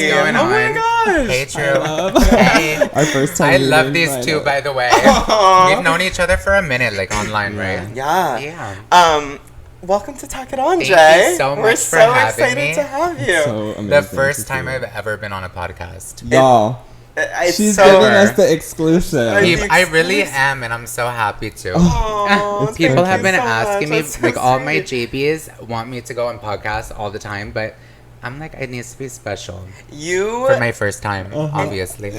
What's going on? Oh my gosh. Hey, True. Hey. Our first time. I love meeting, these two, by the way. Aww. We've known each other for a minute, like online, right? Yeah. Yeah. Welcome to Tack It On, Thank Jay. you so much We're for so having excited me. to have you. So amazing. The to first see time you. I've ever been on a podcast. Y'all. It's She's so giving us the exclusive. I really am, and I'm so happy to. Aww, People thank have you been so asking much. me, That's so like, all my sweet. jaebies want me to go on podcasts all the time, but I'm like, it needs to be special You for my first time, obviously.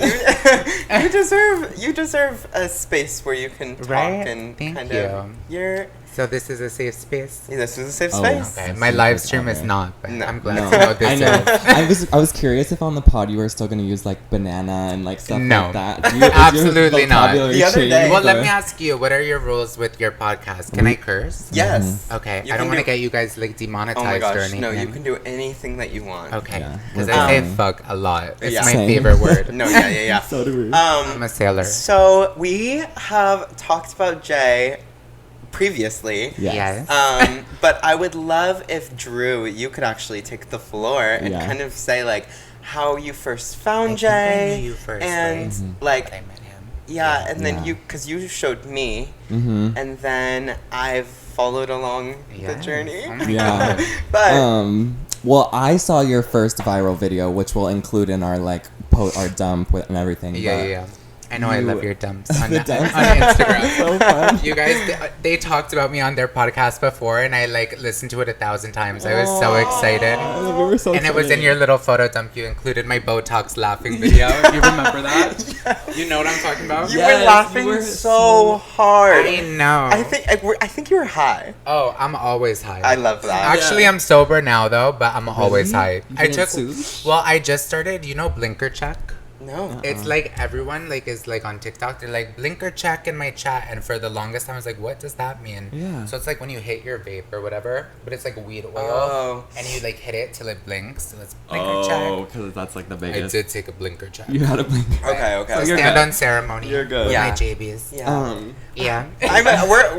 you deserve a space where you can talk Right? and Thank kind you. of So this is a safe space. this is a safe Oh, space. Okay, That's my super live stream is clever. not, but No. I'm glad No, to know this I know. is. I was curious if on the pod you were still gonna use like banana and like stuff No. like that. Absolutely not. The other day- Well, let me ask you, what are your rules with your podcast? Can I curse? Yes. Okay, You I don't can want to do- get you guys like demonetized Oh my or gosh, anything. no, you can do anything that you want. Okay, Yeah, because we're I say fine. fuck a lot. It's Yeah. my Same. favorite word. No, yeah. So do we. I'm a sailor. So we have talked about Jay previously. Yes. But I would love if Drew, you could actually take the floor and Yeah. kind of say like how you first found I think I Jay, knew you first, and right? like I met him. yeah, and then Yeah. because you showed me, Mm-hmm. and then I've followed along the Yes. journey. Oh my Yeah. God. But Well, I saw your first viral video, which we'll include in our like our dump with and everything. Yeah. I know I you- love your dumps on, The on dumps? Instagram. So fun. You guys, they talked about me on their podcast before, and I like listened to it 1,000 times. I was so excited. We were so And it was in funny. your little photo dump. You included my Botox laughing video. You remember that? You know what I'm talking about? you Yes, were laughing you were so hard. I know. I think you were high. Oh, I'm always high. I love that. Actually, I'm sober now though, but I'm always high. You I didn't took. swoosh? Well, I just started. You know, blinker check. No. It's like everyone like is like on TikTok. They're like blinker check in my chat, and for the longest time I was like, what does that mean? Yeah. So it's like when you hit your vape or whatever, but it's like weed oil, Oh. and you like hit it till it blinks. So it's blinker check. because that's like the I biggest. did take a blinker check. You had a blink. Okay. So you're stand good. on ceremony. You're good. With Yeah. my jaebies. Yeah. Yeah.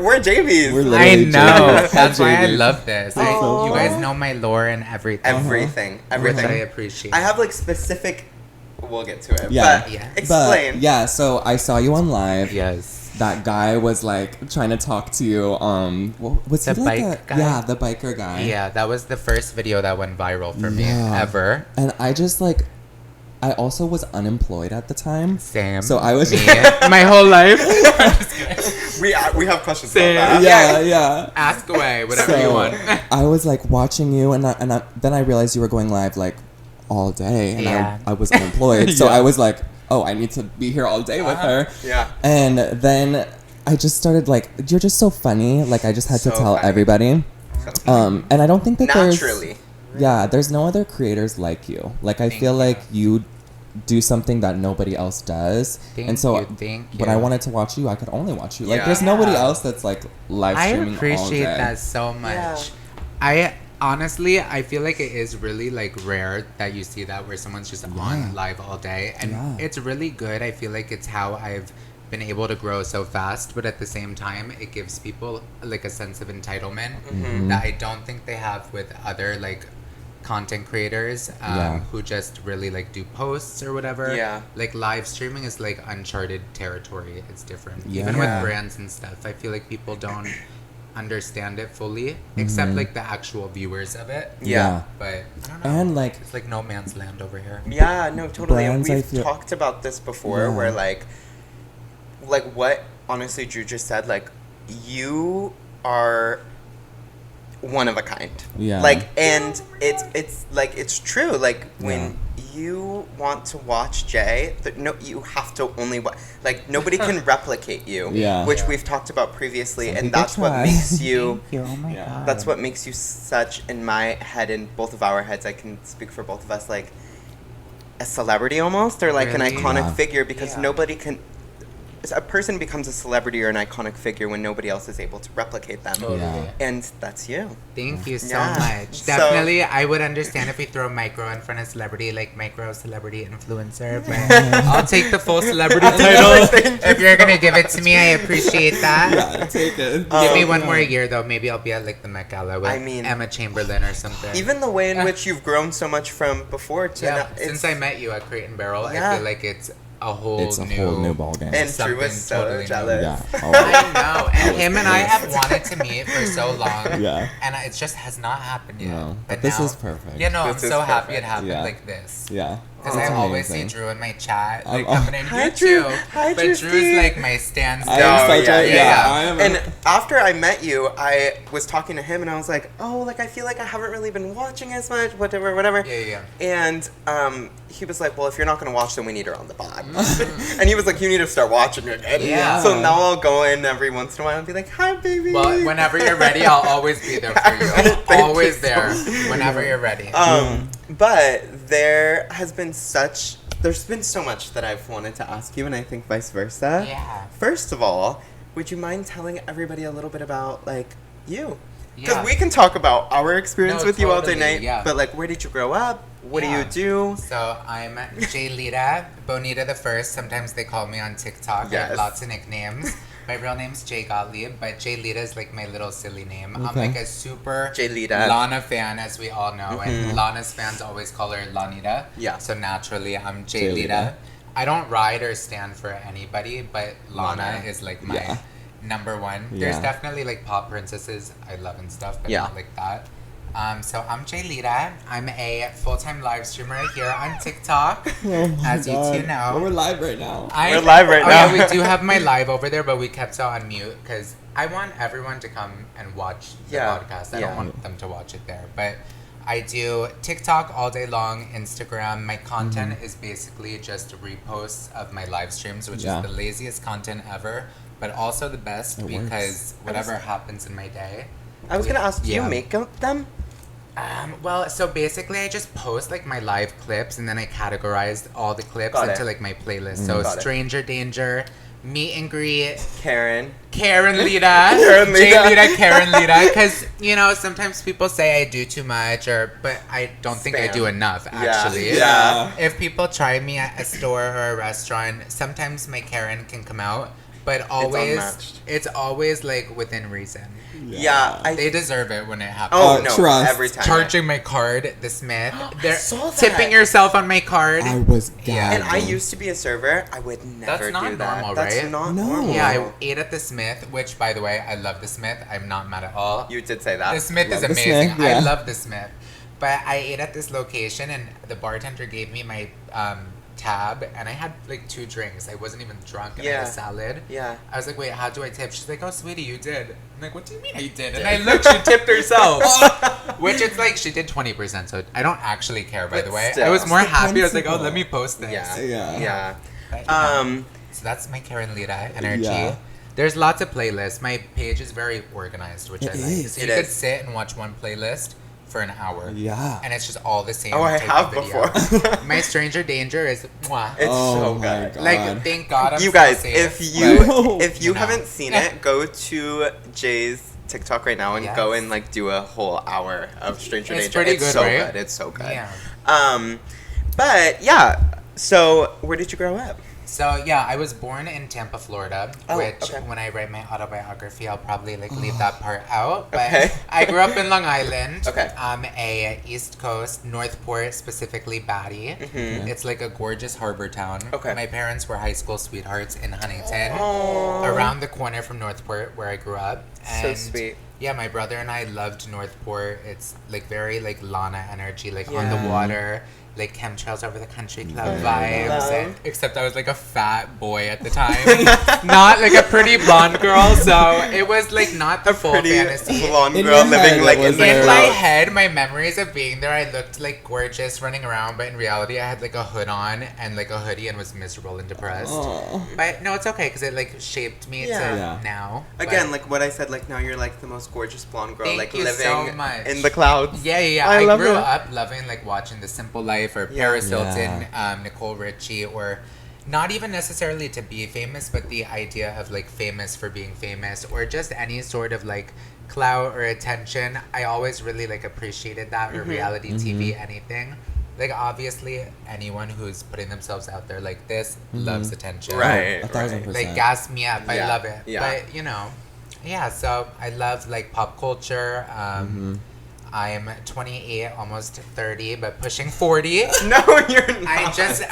We're JBs. We're I literally know. jaebies. That's why I Jaebies. love this. That's so You fun. guys know my lore and everything. Everything. Which I Everything. appreciate. I have like specific. We'll get to it. Yeah. But Yeah. explain. But yeah, so I saw you on live. Yes. That guy was like trying to talk to you. Was The he like bike guy? Yeah, the biker guy. Yeah, that was the first video that went viral for me Yeah. ever. And I just like, I also was unemployed at the time. Same. So I was. Me. My whole life. We have questions Same. about that. yeah. Ask away, whatever you want. I was like watching you, and then I realized you were going live like all day, and Yeah. I was unemployed, so Yeah. I was like, oh, I need to be here all day with her. Yeah. And then I just started like, you're just so funny. Like I just had to So tell funny. everybody. And I don't think that Naturally. there's no other creators like you. Like I Thank feel you. like you do something that nobody else does. Thank and so you, thank when I you. wanted to watch you, I could only watch you. Like Yeah. there's nobody else that's like live I streaming all appreciate day. that so much. Yeah. I honestly, I feel like it is really like rare that you see that where someone's just on live all day, and Yeah. it's really good. I feel like it's how I've been able to grow so fast, but at the same time, it gives people like a sense of entitlement that I don't think they have with other like content creators Yeah. who just really like do posts or whatever. Yeah. Like live streaming is like uncharted territory. It's different. Yeah. Even Yeah. with brands and stuff, I feel like people don't understand it fully, except like the actual viewers of it. Yeah. But I don't know. And like It's like no man's land over here. Yeah, no, totally. Brands, I and we've feel- talked about this before Yeah. where like what honestly Drew just said, like you are one of a kind. Yeah. Like and it's like it's true. Like when you want to watch Jay, you have to only watch like nobody can replicate you. Yeah. Which we've talked about previously, Some and people that's what try. makes you Oh my Yeah. god. that's what makes you such, in my head and both of our heads, I can speak for both of us, like a celebrity almost, or like Really? an iconic Yeah. figure, because Yeah. nobody can, a person becomes a celebrity or an iconic figure when nobody else is able to replicate them. Yeah. And that's you. Thank you so Yeah. much. So- Definitely, I would understand if we throw micro in front of celebrity, like micro celebrity influencer, but I'll take the full celebrity title. If you're gonna give it to me, I appreciate that. Yeah, take it. Give me one more year though. Maybe I'll be at like the Met Gala with I mean, Emma Chamberlain or something. Even the way in which you've grown so much from before to yeah, now, since I met you at Crate and Barrel, Yeah. I feel like it's a whole It's a whole new ballgame. and Drew something was so totally new. jealous. Yeah. Oh, I know, and him and I have wanted to meet for so long, Yeah. and it just has not happened yet. No, but but this now, is perfect. You know, This I'm is so happy perfect. it happened Yeah. like this. Yeah. Because It's I always see amazing. Drew in my chat, like Oh. coming in Hi, here Drew. too. Hi, but Drewski. Drew's like my standstill. I am such yeah, a, yeah, yeah, yeah. I am And after I met you, I was talking to him and I was like, oh, like I feel like I haven't really been watching as much, whatever. Yeah. And he was like, well, if you're not going to watch, then we need her on the pod. And he was like, you need to start watching it. Yeah. So now I'll go in every once in a while and be like, hi, baby. Well, whenever you're ready, I'll always be there for you. Thank you Always so there. much. Whenever you're ready. But there's been so much that I've wanted to ask you, and I think vice versa. Yeah. First of all, would you mind telling everybody a little bit about, like, you? Because Yeah. we can talk about our experience No, with you all day totally, night, yeah. but, like, where did you grow up? What do Yeah. you do? So I'm Lita, Bonita the First. Sometimes they call me on TikTok. I Yes. have lots of nicknames. My real name's Gottlieb, but Lita is like my little silly name. I'm Okay. like a super Lita. Lana fan, as we all know, and Lana's fans always call her Lanita. Yeah. So naturally, I'm Lita. Lita. I don't ride or stand for anybody, but Lana Lana. is like my Yeah. number one. Yeah. There's definitely like pop princesses I love and stuff, but Yeah. not like that. So I'm Lita. I'm a full-time live streamer here on TikTok, Oh my as you God. two know. Well, we're live right now. We're live right now. Yeah, we do have my live over there, but we kept it on mute because I want everyone to come and watch the Yeah, podcast. I yeah. don't want them to watch it there, but I do TikTok all day long, Instagram. My content is basically just reposts of my live streams, which Yeah. is the laziest content ever, but also the best It because works. whatever happens in my day. I was going to ask, do you Yeah. make them? Well, so basically, I just post like my live clips, and then I categorized all the clips Got into it. like my playlist. So Got it. Stranger Danger, Meet and Greet, Karen. Karen Lita, Karen Lita. Jay Lita, Karen Lita. Because you know sometimes people say I do too much, but I don't think I Spam. do enough. Yeah. Actually, Yeah. If people try me at a store or a restaurant, sometimes my Karen can come out, but always unmatched. it's always like within reason. Yeah. They deserve it when it happens. Oh, Oh, no. trust. Every time. Charging my card, the Smith. They're saw that. tipping yourself on my card. I was Yeah. And I gagging. used to be a server. I would never not do that. normal, That's right? not No. normal. Yeah, I ate at the Smith, which, by the way, I love the Smith. I'm not mad at all. You did say that. The Smith is Love the amazing. Smith, yeah. I love the Smith. But I ate at this location, and the bartender gave me my tab, and I had like 2 drinks. I wasn't even drunk, and I had Yeah. a salad. Yeah. I was like, wait, how do I tip? She's like, oh, sweetie, you did. I'm like, what do you mean I did? And I looked, she tipped herself. Which it's like, she did 20%, so I don't actually care, by But the way. still. I was more It's the happy. I was like, oh, principle. let me post this. Yeah. Yeah. Yeah. But, yeah. So that's my Karen Lita energy. Yeah. There's lots of playlists. My page is very organized, which It I like. is. So It you could is. sit and watch one playlist for an hour. Yeah. And it's just all the same. Oh, I type have of video. before. My Stranger Danger is mwah. It's Oh so my good. God. Like, thank God I'm You still guys, safe, if but, you if you know. haven't seen it, go to Jay's TikTok right now and Yes. go and like do a whole hour of Stranger It's Danger. pretty It's good, so right? good. It's so good. Yeah. But yeah. So where did you grow up? So yeah, I was born in Tampa, Florida, Oh, which okay. when I write my autobiography, I'll probably like leave that part out. But Okay. I grew up in Long Island. Okay. A East Coast, Northport, specifically Batty. It's like a gorgeous harbor town. Mm-hmm. Okay. My parents were high school sweethearts in Huntington, Aww. around the corner from Northport, where I grew up. So And sweet. yeah, my brother and I loved Northport. It's like very like Lana energy, like on Yeah. the water, like chemtrails over the country club Love. vibes. And, except I was like a fat boy at the time, not like a pretty blonde girl. So it was like not the A full pretty fantasy. blonde In girl your living head, like it in was the very- In my clouds. head, my memories of being there, I looked like gorgeous running around, but in reality, I had like a hood on and like a hoodie and was miserable and depressed. Oh. But no, it's okay because it like shaped me Yeah. to Yeah. now. Again, But- like what I said, like now you're like the most gorgeous blonde girl, Thank like you living so much. in the clouds. Yeah. I I love grew it. up loving like watching The Simple Life or Yeah. Paris Hilton, Yeah. Nicole Richie, or not even necessarily to be famous, but the idea of like famous for being famous, or just any sort of like clout or attention. I always really like appreciated that, or reality TV, anything. Like, obviously, anyone who's putting themselves out there like this loves attention. Right. 1,000%. Like, gas me up. I Yeah, love it. yeah. But, you know, yeah, so I love, like, pop culture. I'm 28, almost 30, but pushing 40. No, you're not. I just,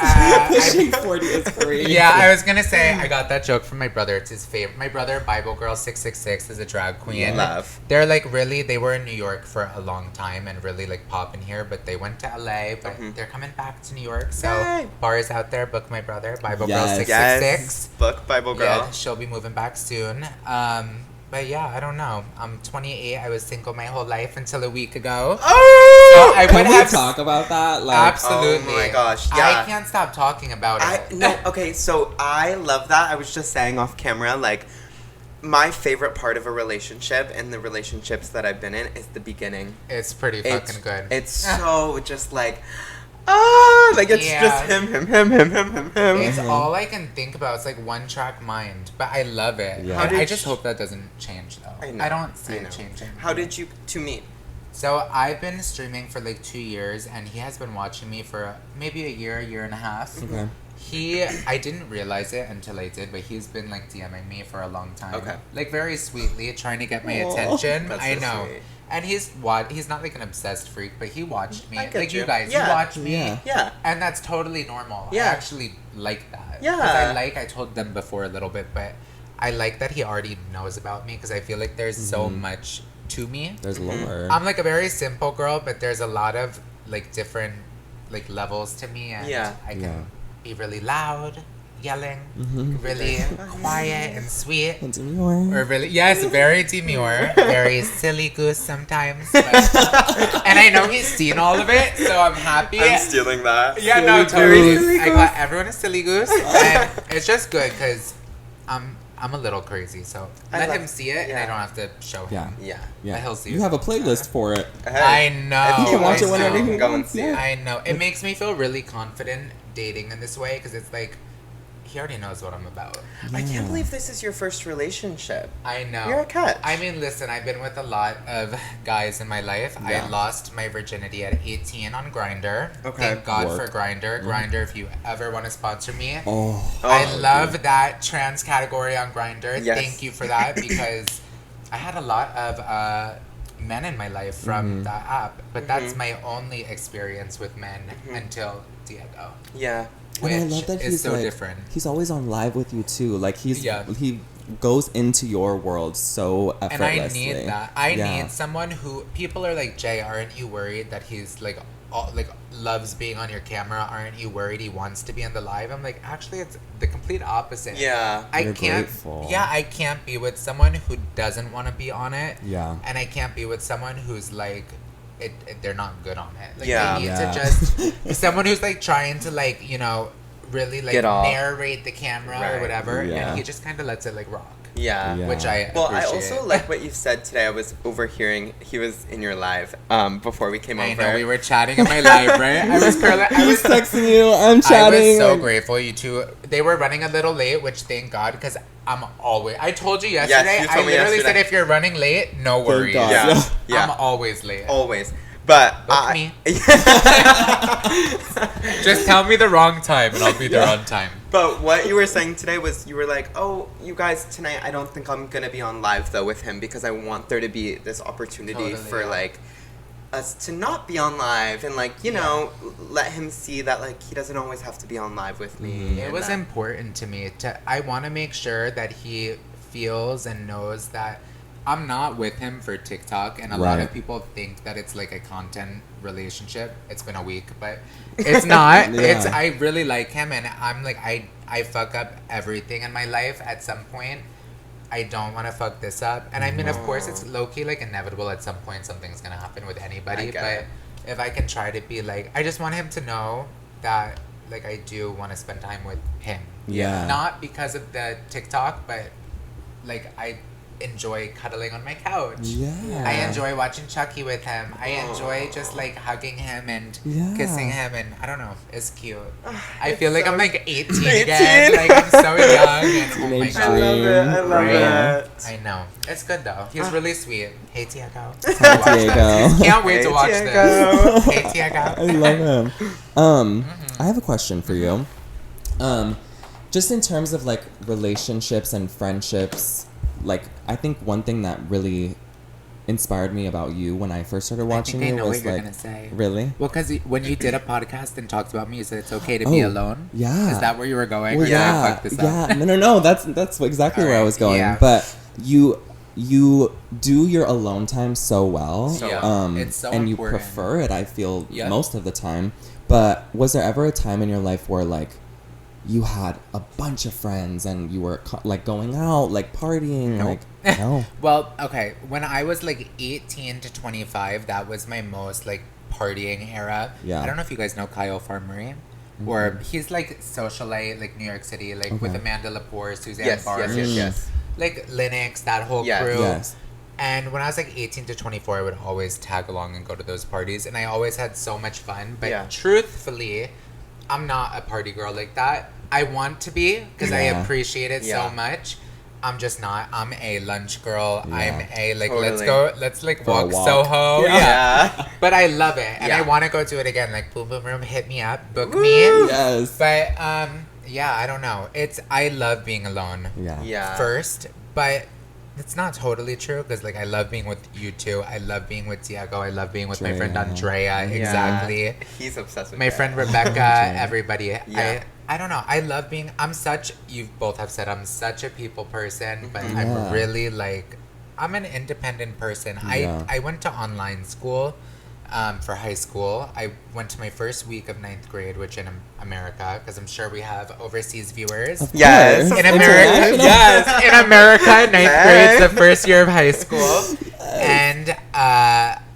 Pushing 40 is crazy. yeah, I was gonna say, I got that joke from my brother. It's his favorite. My brother, Bible Girl 666, is a drag queen. Love. They're like they were in New York for a long time and really like popping here, but they went to LA, but they're coming back to New York. So Yay. bars out there, book my brother, Bible Girl Yes. 666. Book Bible Girl. Yeah, she'll be moving back soon. But yeah, I don't know. I'm 28. I was single my whole life until a week ago. Oh! So I Can would we have talk about that? Like, absolutely. Oh my gosh, yeah. I can't stop talking about it. No, okay, so I love that. I was just saying off camera, like, my favorite part of a relationship and the relationships that I've been in is the beginning. It's pretty fucking good. It's so just like, like it's Yeah. just him. It's all I can think about. It's like one track mind, but I love it. Yeah. How And did I just you- hope that doesn't change though. I know, I don't see I it know. changing. How did you two meet? So I've been streaming for like 2 years, and he has been watching me for maybe a year and a half. Okay. I didn't realize it until I did, but he's been like DMing me for a long time. Okay. Like very sweetly, trying to get my Aw. attention. That's I so know. sweet. And he's not like an obsessed freak, but he watched me. I get Like you you. guys, Yeah. you watch me. Yeah. Yeah. And that's totally normal. Yeah. I actually like that. Yeah. 'Cause I told them before a little bit, but I like that he already knows about me because I feel like there's so much to me. There's lore. I'm like a very simple girl, but there's a lot of like different like levels to me, and Yeah. I can Yeah. be really loud, yelling, really quiet and sweet. And demure. Or really, yes, very demure, very silly goose sometimes. But, and I know he's seen all of it, so I'm happy. I'm stealing that. Yeah, no, Silly totally. goose. I got everyone a silly goose, and it's just good because I'm a little crazy, so I let love- him see it, and I yeah. don't have to show Yeah. him. Yeah. Yeah. he'll see You it. have a playlist for it. I know. If you can watch want it whenever to, you go and want, see yeah. it. I know. It makes me feel really confident dating in this way because it's like he already knows what I'm about. I can't Yeah. believe this is your first relationship. I know. You're a catch. I mean, listen, I've been with a lot of guys in my life. Yeah. I lost my virginity at 18 on Grindr. Okay. Thank God Work. for Grindr. Grindr, if you ever want to sponsor me. Oh. I Oh, love that trans category on Grindr. Yes. Thank you for that because I had a lot of men in my life from that app, but that's my only experience with men until Diego, Yeah. which And I love that is he's so like, different. He's always on live with you too. Like Yeah. he goes into your world so And effortlessly. I need that. I Yeah. need someone who people are like, Jay, aren't you worried that he's like loves being on your camera? Aren't you worried he wants to be on the live? I'm like, actually, it's the complete opposite. Yeah. I You're can't. grateful. Yeah, I can't be with someone who doesn't want to be on it. Yeah. And I can't be with someone who's like, they're not good on it. Like, Yeah. I need Yeah. to just someone who's like trying to like really like Get off. narrate the camera Right. or whatever, Yeah. and he just kind of lets it like rock, Yeah. Yeah. which I Well, I appreciate. also like what you said today. I was overhearing. He was in your live before we came I over. know we were chatting in my live, right? I was He's texting you. I'm I chatting. was so like- grateful you two. They were running a little late, which thank God, because I'm always. I told you yesterday. you I told me literally said yesterday. if you're running late, no Thank worries. God. Yeah. Yeah. I'm always late. Always. But Book me. Just tell me the wrong time, and I'll be there on time. But what you were saying today was you were like, oh, you guys, tonight I don't think I'm going to be on live, though, with him because I want there to be this opportunity Totally, for, yeah. like, us to not be on live and, like, you know, let him see that, like, he doesn't always have to be on live with me. It and was that- important to me. I want to make sure that he feels and knows that I'm not with him for TikTok, and a lot Right. of people think that it's like a content relationship. It's been a week, but it's not. Yeah. It's I really like him, and I'm like I fuck up everything in my life at some point. I don't want to fuck this up, and I mean, of course, it's low key like inevitable. At some point, something's gonna happen with anybody. I get But it. if I can try to be like, I just want him to know that like I do want to spend time with him. Yeah. Not because of the TikTok, but like enjoy cuddling on my couch. Yeah. I enjoy watching Chucky with him. I enjoy just like hugging him and kissing him, and I don't know, it's cute. I feel like I'm like 18 again. Like I'm so young. And, oh my god, I love it. I know. It's good though. He's really sweet. Hey Tiago. Hi, Diego. Can't wait to watch this. Hey Tiago. I love him. I have a question for you. Just in terms of like relationships and friendships, like I think one thing that really inspired me about you when I first started watching you was like, really? Well, because when you did a podcast and talked about me, you said it's okay to be alone. Yeah. Is that where you were going? Well, or did I fuck this up? Yeah. No. That's exactly where I was going. Yeah. But you do your alone time so well. It's so and important. you prefer it, I feel, most of the time. But was there ever a time in your life where like you had a bunch of friends and you were like going out, like partying? Nope. Like, no. Well, okay. When I was like 18 to 25, that was my most like partying era. Yeah. I don't know if you guys know Kyle Farmery. Or he's like socialite, like New York City, like with Amanda Lepore, Suzanne Barr. Yes. Like Linux, that whole crew. Yes. And when I was like 18 to 24, I would always tag along and go to those parties. And I always had so much fun. But truthfully, I'm not a party girl like that. I want to be because I appreciate it so much. I'm just not. I'm a lunch girl. Yeah. I'm a like, Totally. let's like For a walk walk. Soho. Yeah. But I love it. And I Yeah. want to go do it again. Like, Boom Boom Room, hit me up, book me. Yes. But, yeah, I don't know. I love being alone Yeah. first, but it's not totally true because, like, I love being with you two. I love being with Tiago. I love being with my friend Andrea. Exactly. He's obsessed with My that. friend Rebecca, everybody. I don't know. I love being, you both have said I'm such a people person, but I'm really like, I'm an independent person. I went to online school for high school. I went to my first week of 9th grade, which in America, because I'm sure we have overseas viewers. Yes. In America, yes. In America, 9th grade is the first year of high school. And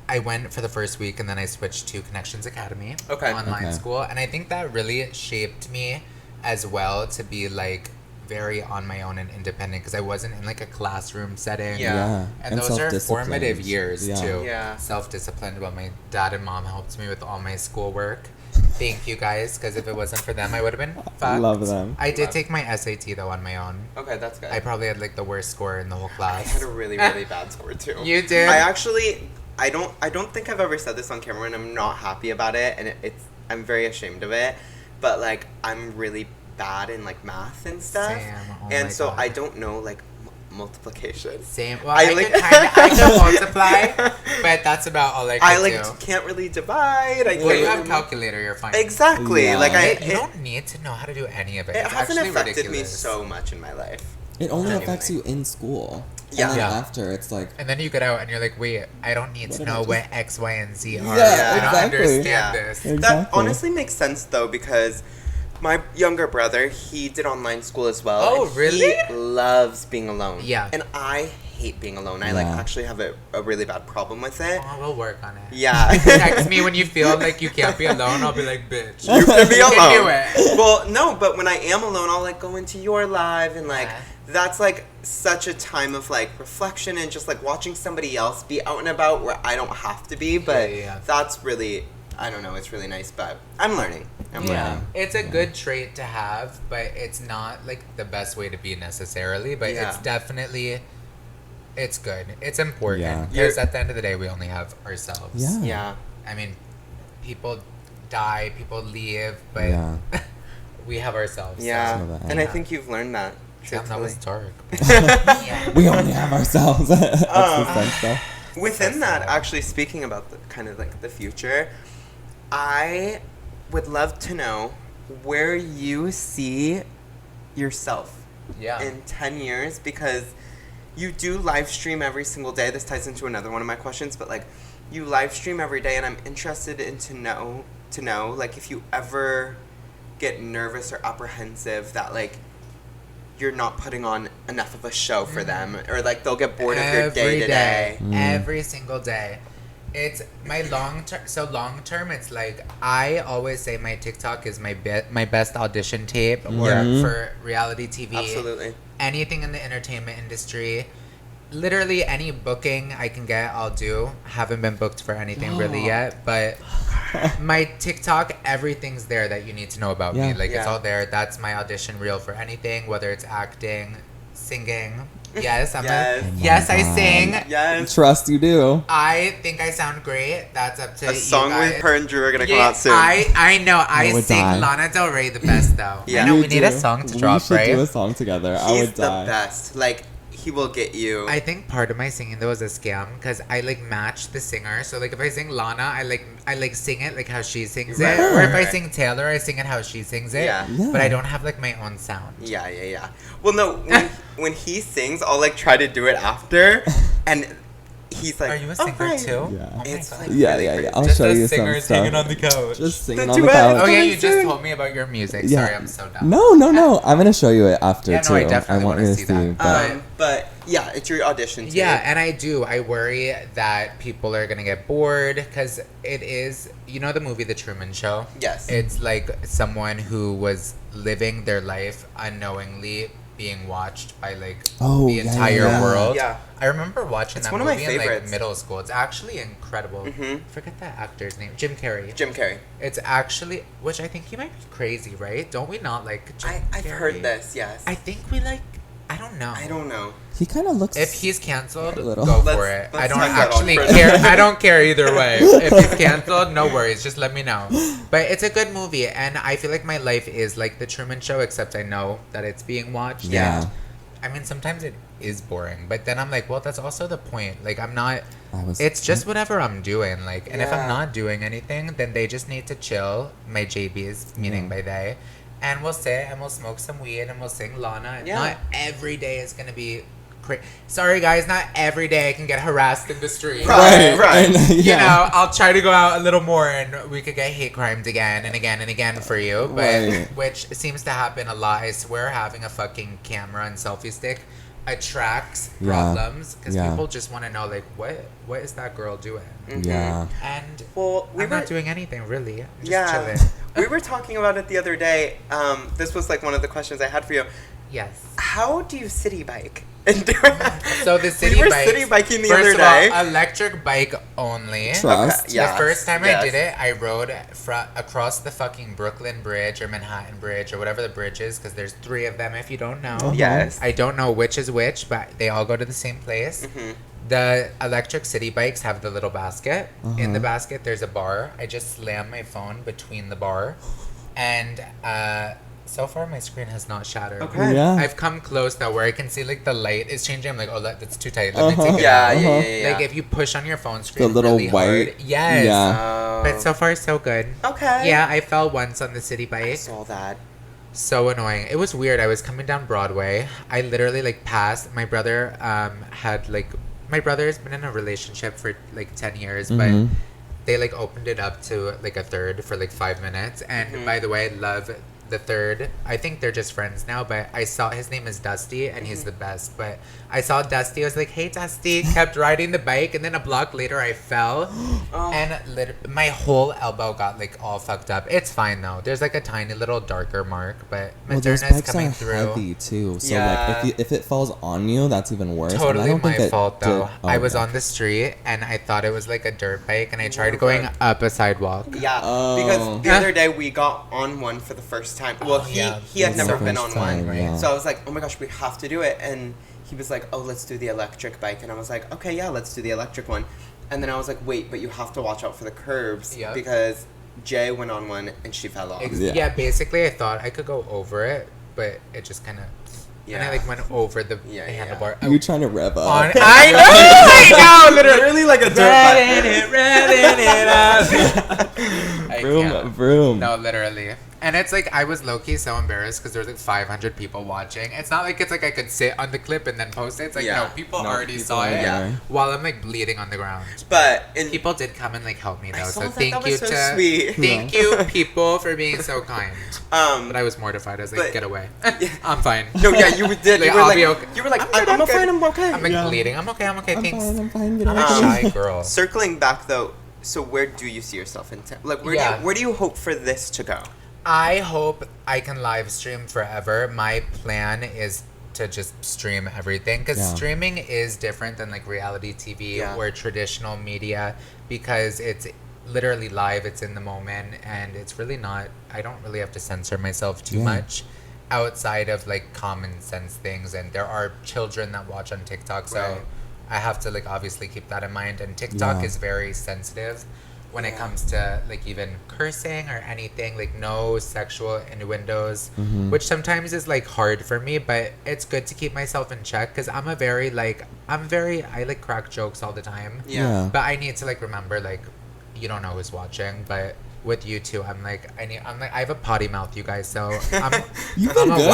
I went for the first week, and then I switched to Connections Academy, online school. And I think that really shaped me as well to be, like, very on my own and independent because I wasn't in, like, a classroom setting. Yeah. And those are formative years, too. Yeah. Self-disciplined. Well, my dad and mom helped me with all my schoolwork. Thank you, guys, because if it wasn't for them, I would have been fucked. Love them. I did take my SAT, though, on my own. Okay, that's good. I probably had, like, the worst score in the whole class. I had a really, really bad score, too. You did? I don't think I've ever said this on camera, and I'm not happy about it, and I'm very ashamed of it, but, like, I'm really bad in, like, math and stuff. Same. Oh and my so God. I don't know, like, multiplication. Same. Well, I can multiply, but that's about all I can do. Can't really divide. Well, you have a calculator, you're fine. Exactly. Yeah. Like, You don't need to know how to do any of it. it It's hasn't actually affected me ridiculous. so much in my life. It only Anyway. affects you in school. Yeah. And then Yeah. after, it's like, And then you get out and you're like, wait, I don't need What to did I know just- what X, Y, and Z are. Yeah, I don't exactly. understand Yeah. this. Exactly. That honestly makes sense, though, because my younger brother, he did online school as well. Oh, and really? He loves being alone. Yeah. And I hate being alone. I, like, Yeah. actually have a really bad problem with it. Oh, we'll work on it. Yeah. Text me when you feel like you can't be alone. I'll be like, bitch. You can be You alone. can do it. Well, no, but when I am alone, I'll, like, go into your live and, like, Yeah. that's, like, such a time of, like, reflection and just, like, watching somebody else be out and about where I don't have to be. But Yeah. that's really, I don't know, it's really nice. But I'm learning. I'm learning. It's a good trait to have, but it's not like the best way to be necessarily. But Yeah. it's definitely, it's good. It's important. Yeah. Because at the end of the day, we only have ourselves. Yeah. Yeah. I mean, people die, people leave, but Yeah. we have ourselves. Yeah. Some of that. And I Yeah. think you've learned that. Damn, that was Truthfully. dark. we only have ourselves. That's the sense, though. Within that, actually, speaking about the kind of like the future, I would love to know where you see yourself Yeah. in 10 years, because you do live stream every single day. This ties into another one of my questions, but like you live stream every day, and I'm interested in to know like if you ever get nervous or apprehensive that like you're not putting on enough of a show for them, or like they'll get bored of your day to day. Every single day. It's my long term. So long term, it's like I always say my TikTok is my best audition tape, or for reality TV. Absolutely. Anything in the entertainment industry. literally any booking I can get, I'll do. Haven't been booked for anything really yet, but my TikTok, everything's there that you need to know about me. Like, it's all there. That's my audition reel for anything, whether it's acting, singing. Yes, yes, I sing. Yes. Trust you do. I think I sound great. That's up to A song you guys. with her and Drew are gonna come out soon. I know. I would sing die. Lana Del Rey the best, though. Yeah. I know You we need a do. song to drop, We should right? do a song together. I He's would die. the best. Like, he will get you. I think part of my singing though is a scam because I like match the singer. So like if I sing Lana, I like sing it like how she sings Right, it. Or if I right. sing Taylor, I sing it how she sings it. Yeah. Yeah. But I don't have like my own sound. Yeah. Well, no, when he sings, I'll like try to do it after, and he's like, Are you a singer "Alright." too? Yeah. Oh my It's God. like Yeah. really Yeah. crazy. I'll Just show a you some singer stuff. hanging on the couch. Just singing The on the duet. couch. Oh yeah, Coming you just soon. told me about your music. Yeah. Sorry, I'm so dumb. No. I'm gonna show you it after Yeah, too. no, I definitely want wanna you see to see. that. But yeah, it's your audition too. Yeah, and I do. I worry that people are gonna get bored because it is, you know, the movie The Truman Show. Yes. It's like someone who was living their life unknowingly being watched by like Oh, the yeah, entire yeah. world. Yeah. I remember watching It's that one of my movie in like favorites. middle school. It's actually incredible. Mhm. Forget that actor's name. Jim Carrey. Jim Carrey. It's actually, which I think he might be crazy, right? Don't we not like Jim I've Carrey? heard this. Yes. I think we like. I don't know. I don't know. He kind of looks. If he's canceled, A little. go Let's- for it. I let's don't talk about actually on care. I don't care either way. If he's canceled, no worries. Just let me know. But it's a good movie, and I feel like my life is like the Truman Show, except I know that it's being watched. Yeah. And, I mean, sometimes it is boring, but then I'm like, well, that's also the point. Like, I'm not. It's just whatever I'm doing. Like, and if I'm Yeah. not doing anything, then they just need to chill. My jaebies, meaning by they. And we'll sit and we'll smoke some weed and we'll sing Lana. Yeah. Not every day is gonna be. Sorry guys, not every day I can get harassed in the street. Right. And, yeah. You know, I'll try to go out a little more and we could get hate crimed again and again and again for you. But Right. which seems to happen a lot. I swear having a fucking camera and selfie stick attracts Yeah. problems because Yeah. people just want to know like what is that girl doing? Yeah. And Well, we I'm were not doing anything really. I'm just yeah. chilling. We were talking about it the other day. This was like one of the questions I had for you. Yes. How do you city bike? So the city we were bikes, city biking the first other of all, day. electric bike only. Trust. Okay, yeah. The first time Yes. I did it, I rode across the fucking Brooklyn Bridge or Manhattan Bridge or whatever the bridge is, because there's 3 of them if you don't know. Yes. I don't know which is which, but they all go to the same place. Mhm. The electric city bikes have the little basket. In the Uh-huh. basket, there's a bar. I just slam my phone between the bar. And so far, my screen has not shattered. Okay. Yeah. I've come close though, where I can see like the light is changing. I'm like, oh, that's too tight. Let me Uh-huh. take it Yeah, out. yeah. Like if you push on your phone screen, The little really white- hard, yes. Yeah. Oh. But so far, so good. Okay. Yeah, I fell once on the city I bike. saw that. So annoying. It was weird. I was coming down Broadway. I literally like passed. My brother my brother's been in a relationship for like 10 years, Mhm. but they like opened it up to like a third for like 5 minutes. And by the way, love the third. I think they're just friends now, but I saw his name is Dusty and he's the best. But I saw Dusty, I was like, hey Dusty, kept riding the bike, and then a block later I fell and my whole elbow got like all fucked up. It's fine though. There's like a tiny little darker mark, but Well, those Moderna's bikes coming are through. heavy too. So Yeah. like if it falls on you, that's even worse. And I Totally don't think my it fault though. did- oh, I was yeah. on the street and I thought it was like a dirt bike and I tried Oh, going God. up a sidewalk. Yeah, Oh. because the Yeah. other day we got on one for the first time. Well, Oh, yeah. he had It was never the been on first time, one, yeah. so I was like, oh my gosh, we have to do it. And he was like, oh, let's do the electric bike. And I was like, okay, yeah, let's do the electric one. And then I was like, wait, but you have to watch out for the curbs Yep. because Jay went on one and she fell off. Yeah. Yeah, basically I thought I could go over it, but it just kind of. And I Yeah. like went over the Yeah, yeah. handlebar. You trying to rev up? On, I know, Literally like a dirt bike. revving it up. I Vroom, can't. vroom. No, literally. And it's like I was low-key so embarrassed because there was like 500 people watching. It's not like it's like I could sit on the clip and then post it. It's like Yeah. no, people No, already people saw are it there. while I'm like bleeding on the ground. But in, People did come and like help me though, saw so that. thank That you was so to sweet. thank you people for being so kind. But I was mortified. I was like, But- get away. I'm fine. no, yeah, you did. Like, You were I'll like, be okay. you were like, I'm good, I'm I'm fine, good. I'm okay. I'm like Yeah. bleeding. I'm okay. Thanks. I'm fine. Get I'm a away. shy girl. Circling back though, so where do you see yourself in like Yeah. where do you hope for this to go? I hope I can live stream forever. My plan is to just stream everything, because streaming is different than like reality TV or traditional media, because it's literally live, it's in the moment, and it's really not, I don't really have to censor myself too much outside of like common sense things, and there are children that watch on TikTok, so I have to like obviously keep that in mind, and TikTok is very sensitive when it comes to like even cursing or anything, like no sexual innuendos, which sometimes is like hard for me, but it's good to keep myself in check, because I like crack jokes all the time, but I need to like remember, like, you don't know who's watching, but with you two, I'm like I have a potty mouth, you guys, so You've been I'm good.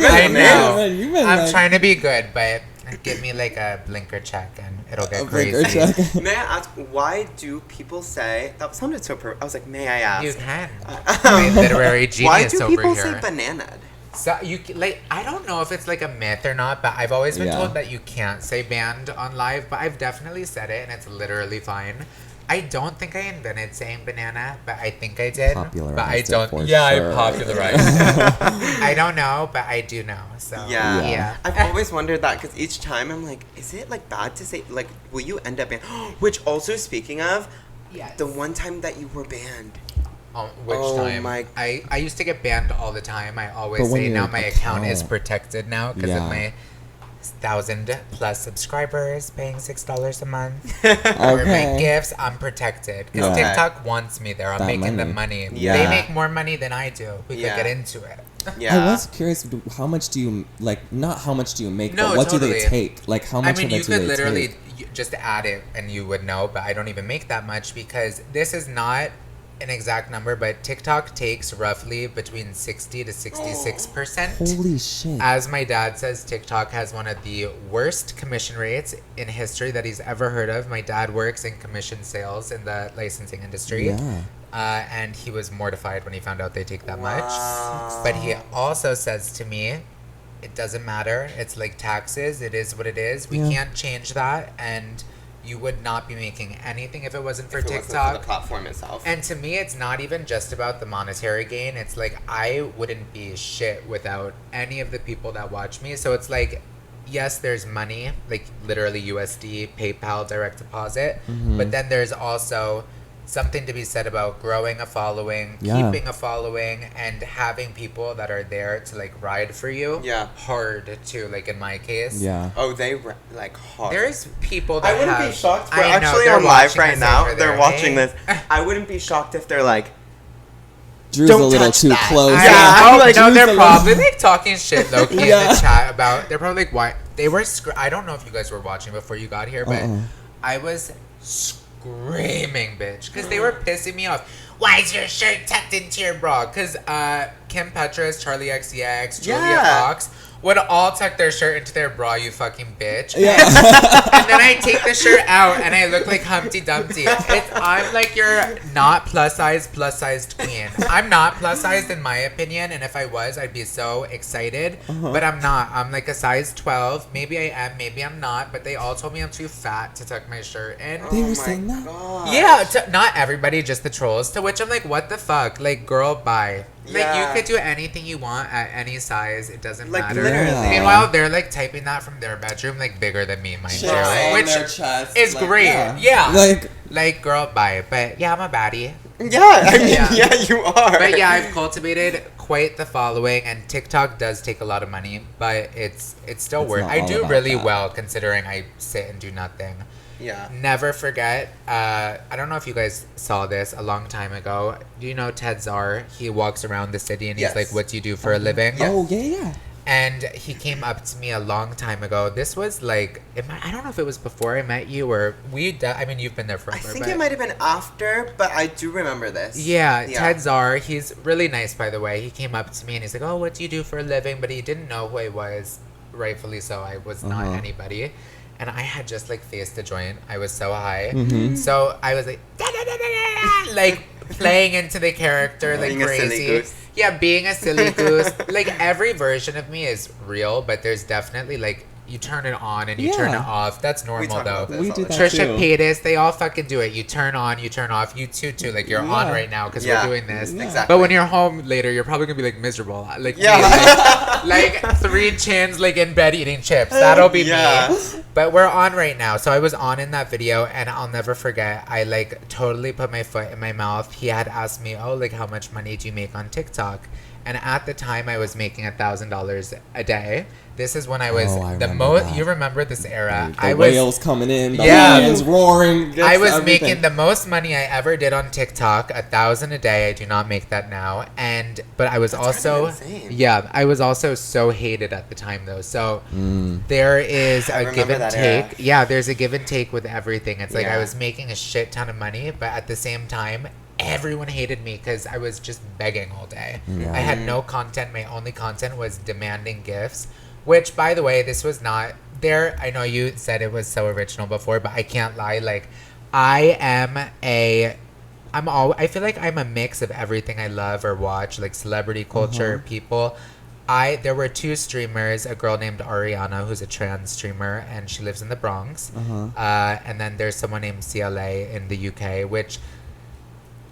I know. You've been I'm trying to be good, but give me like a blinker check and it'll get crazy. May I ask, why do people say, that sounded so I was like, may I ask? You can. I mean, literary genius why do over people here. say banana? So you like, I don't know if it's like a myth or not, but I've always been told that you can't say banned on live, but I've definitely said it and it's literally fine. I don't think I invented saying banana, but I think I did. But I don't. I popularized it. I don't know, but I do know. So yeah. I've always wondered that, because each time I'm like, is it like bad to say, like, will you end up banned? Which also, speaking of, the one time that you were banned. Which time? I used to get banned all the time. I always say now my account is protected now because of my 1,000+ subscribers paying $6 a month or make gifts. I'm protected because TikTok wants me there. I'm making them money. They make more money than I do. We could get into it. I was curious, how much do you, like, not how much do you make, but what do they take? Like, how much of it do they take? I mean, you could literally just add it and you would know, but I don't even make that much, because this is not an exact number, but TikTok takes roughly between 60 to 66%. Holy shit. As my dad says, TikTok has one of the worst commission rates in history that he's ever heard of. My dad works in commission sales in the licensing industry. And he was mortified when he found out they take that much. But he also says to me, it doesn't matter. It's like taxes. It is what it is. We can't change that. And you would not be making anything if it wasn't for TikTok. Wasn't for the platform itself. And to me, it's not even just about the monetary gain. It's like, I wouldn't be shit without any of the people that watch me. So it's like, yes, there's money, like literally USD, PayPal, direct deposit. But then there's also something to be said about growing a following, keeping a following, and having people that are there to like ride for you. Hard too, like in my case. Oh, they like hard. There's people that I wouldn't be shocked. We're actually on live right now. They're watching this. I wouldn't be shocked if they're like, Drew's don't a little touch too that. close. No, they're probably like talking shit low key in the chat about. They're probably like, why they were. I don't know if you guys were watching before you got here, but I was screaming, bitch, because they were pissing me off. Why is your shirt tucked into your bra? Because Kim Petras, Charlie XCX, Julia Fox would all tuck their shirt into their bra, you fucking bitch. And then I take the shirt out and I look like Humpty Dumpty. I'm like your not plus-sized queen. I'm not plus-sized in my opinion, and if I was, I'd be so excited. But I'm not. I'm like a size 12. Maybe I am, maybe I'm not, but they all told me I'm too fat to tuck my shirt in. They were saying that? Yeah, not everybody, just the trolls, to which I'm like, what the fuck? Like, girl, bye. Like, you could do anything you want at any size. It doesn't matter. Literally. Meanwhile, they're like typing that from their bedroom, like bigger than me, mind you. Which is like, great. Like, girl, bye. But yeah, I'm a baddie. I mean, you are. But yeah, I've cultivated quite the following, and TikTok does take a lot of money, but it's still worth. I do really well considering I sit and do nothing. Never forget, I don't know if you guys saw this a long time ago. Do you know Ted Czar? He walks around the city and he's like, what do you do for a living? Oh, yeah. And he came up to me a long time ago. This was like, I don't know if it was before I met you or I mean, you've been there forever. I think it might have been after, but I do remember this. Yeah, Ted Czar, he's really nice, by the way. He came up to me and he's like, oh, what do you do for a living? But he didn't know who I was, rightfully so. I was not anybody. And I had just like faced the joint. I was so high. So I was like, like playing into the character, like being crazy. A silly goose. Yeah, being a silly goose. Like every version of me is real, but there's definitely like you turn it on and you turn it off. That's normal talk though. about this We all do the that time. Trisha too. Paytas, they all fucking do it. You turn on, you turn off. You too. Like you're on right now because we're doing this. Yeah. Exactly. But when you're home later, you're probably gonna be like miserable. Like me, Yeah. like 3 chins like in bed eating chips. That'll be Yeah. me. But we're on right now. So I was on in that video and I'll never forget. I like totally put my foot in my mouth. He had asked me, "Oh, like how much money do you make on TikTok?" And at the time, I was making $1,000 a day. This is when I was I the remember most. that. You remember this era? The I was. whales coming in, the Yeah. lions roaring. I was everything. making the most money I ever did on TikTok, 1,000 a day. I do not make that now, but I was That's also, kind of insane. yeah, I was also so hated at the time though. So there is I a give remember and that take. era. Yeah, there's a give and take with everything. It's like I Yeah. was making a shit ton of money, but at the same time, everyone hated me because I was just begging all day. Yeah. I had no content. My only content was demanding gifts, which, by the way, this was not there. I know you said it was so original before, but I can't lie. Like, I feel like I'm a mix of everything I love or watch, like celebrity culture, people. There were 2 streamers, a girl named Ariana, who's a trans streamer, and she lives in the Bronx. And then there's someone named CLA in the UK, which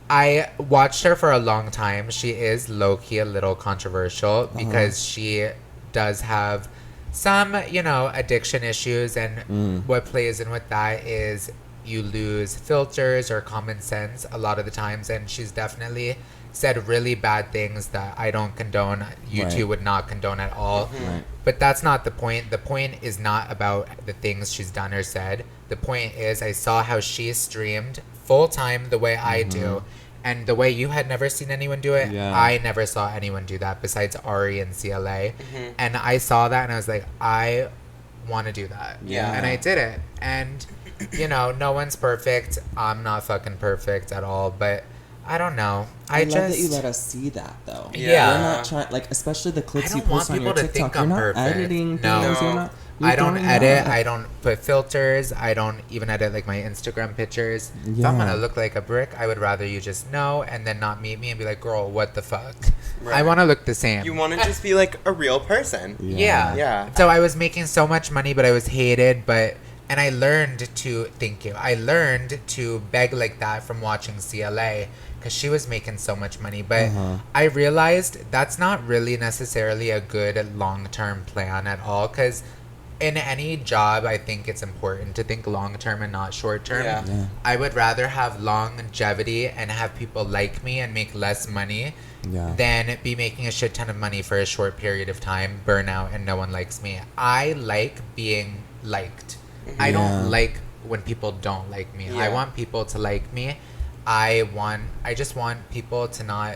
I watched her for a long time. She is low-key a little controversial because she does have some, addiction issues. And what plays in with that is you lose filters or common sense a lot of the times. And she's definitely said really bad things that I don't condone. You Right. two would not condone at all. Right. But that's not the point. The point is not about the things she's done or said. The point is I saw how she streamed full time the way I do. And the way you had never seen anyone do it, Yeah. I never saw anyone do that besides Ari and CLA. And I saw that and I was like, I want to do that. Yeah. And I did it. And, no one's perfect. I'm not fucking perfect at all. But I don't know. I love that you let us see that though. Yeah. You're not trying, like, especially the clips I you don't want post on your people to TikTok. think You're I'm not perfect. editing No. things. No. You're I don't doing edit. that. I don't put filters. I don't even edit like my Instagram pictures. If I'm Yeah. gonna look like a brick, I would rather you just know and then not meet me and be like, girl, what the fuck? I Right. want to look the same. You want to just be like a real person. Yeah. Yeah. So I was making so much money, but I was hated. And I learned to, thank you. I learned to beg like that from watching CLA because she was making so much money. But I realized that's not really necessarily a good long-term plan at all. Because in any job, I think it's important to think long-term and not short-term. Yeah. Yeah. I would rather have longevity and have people like me and make less money Yeah. than be making a shit ton of money for a short period of time, burn out, and no one likes me. I like being liked. I Yeah. don't like when people don't like me. I Yeah. want people to like me. I just want people to not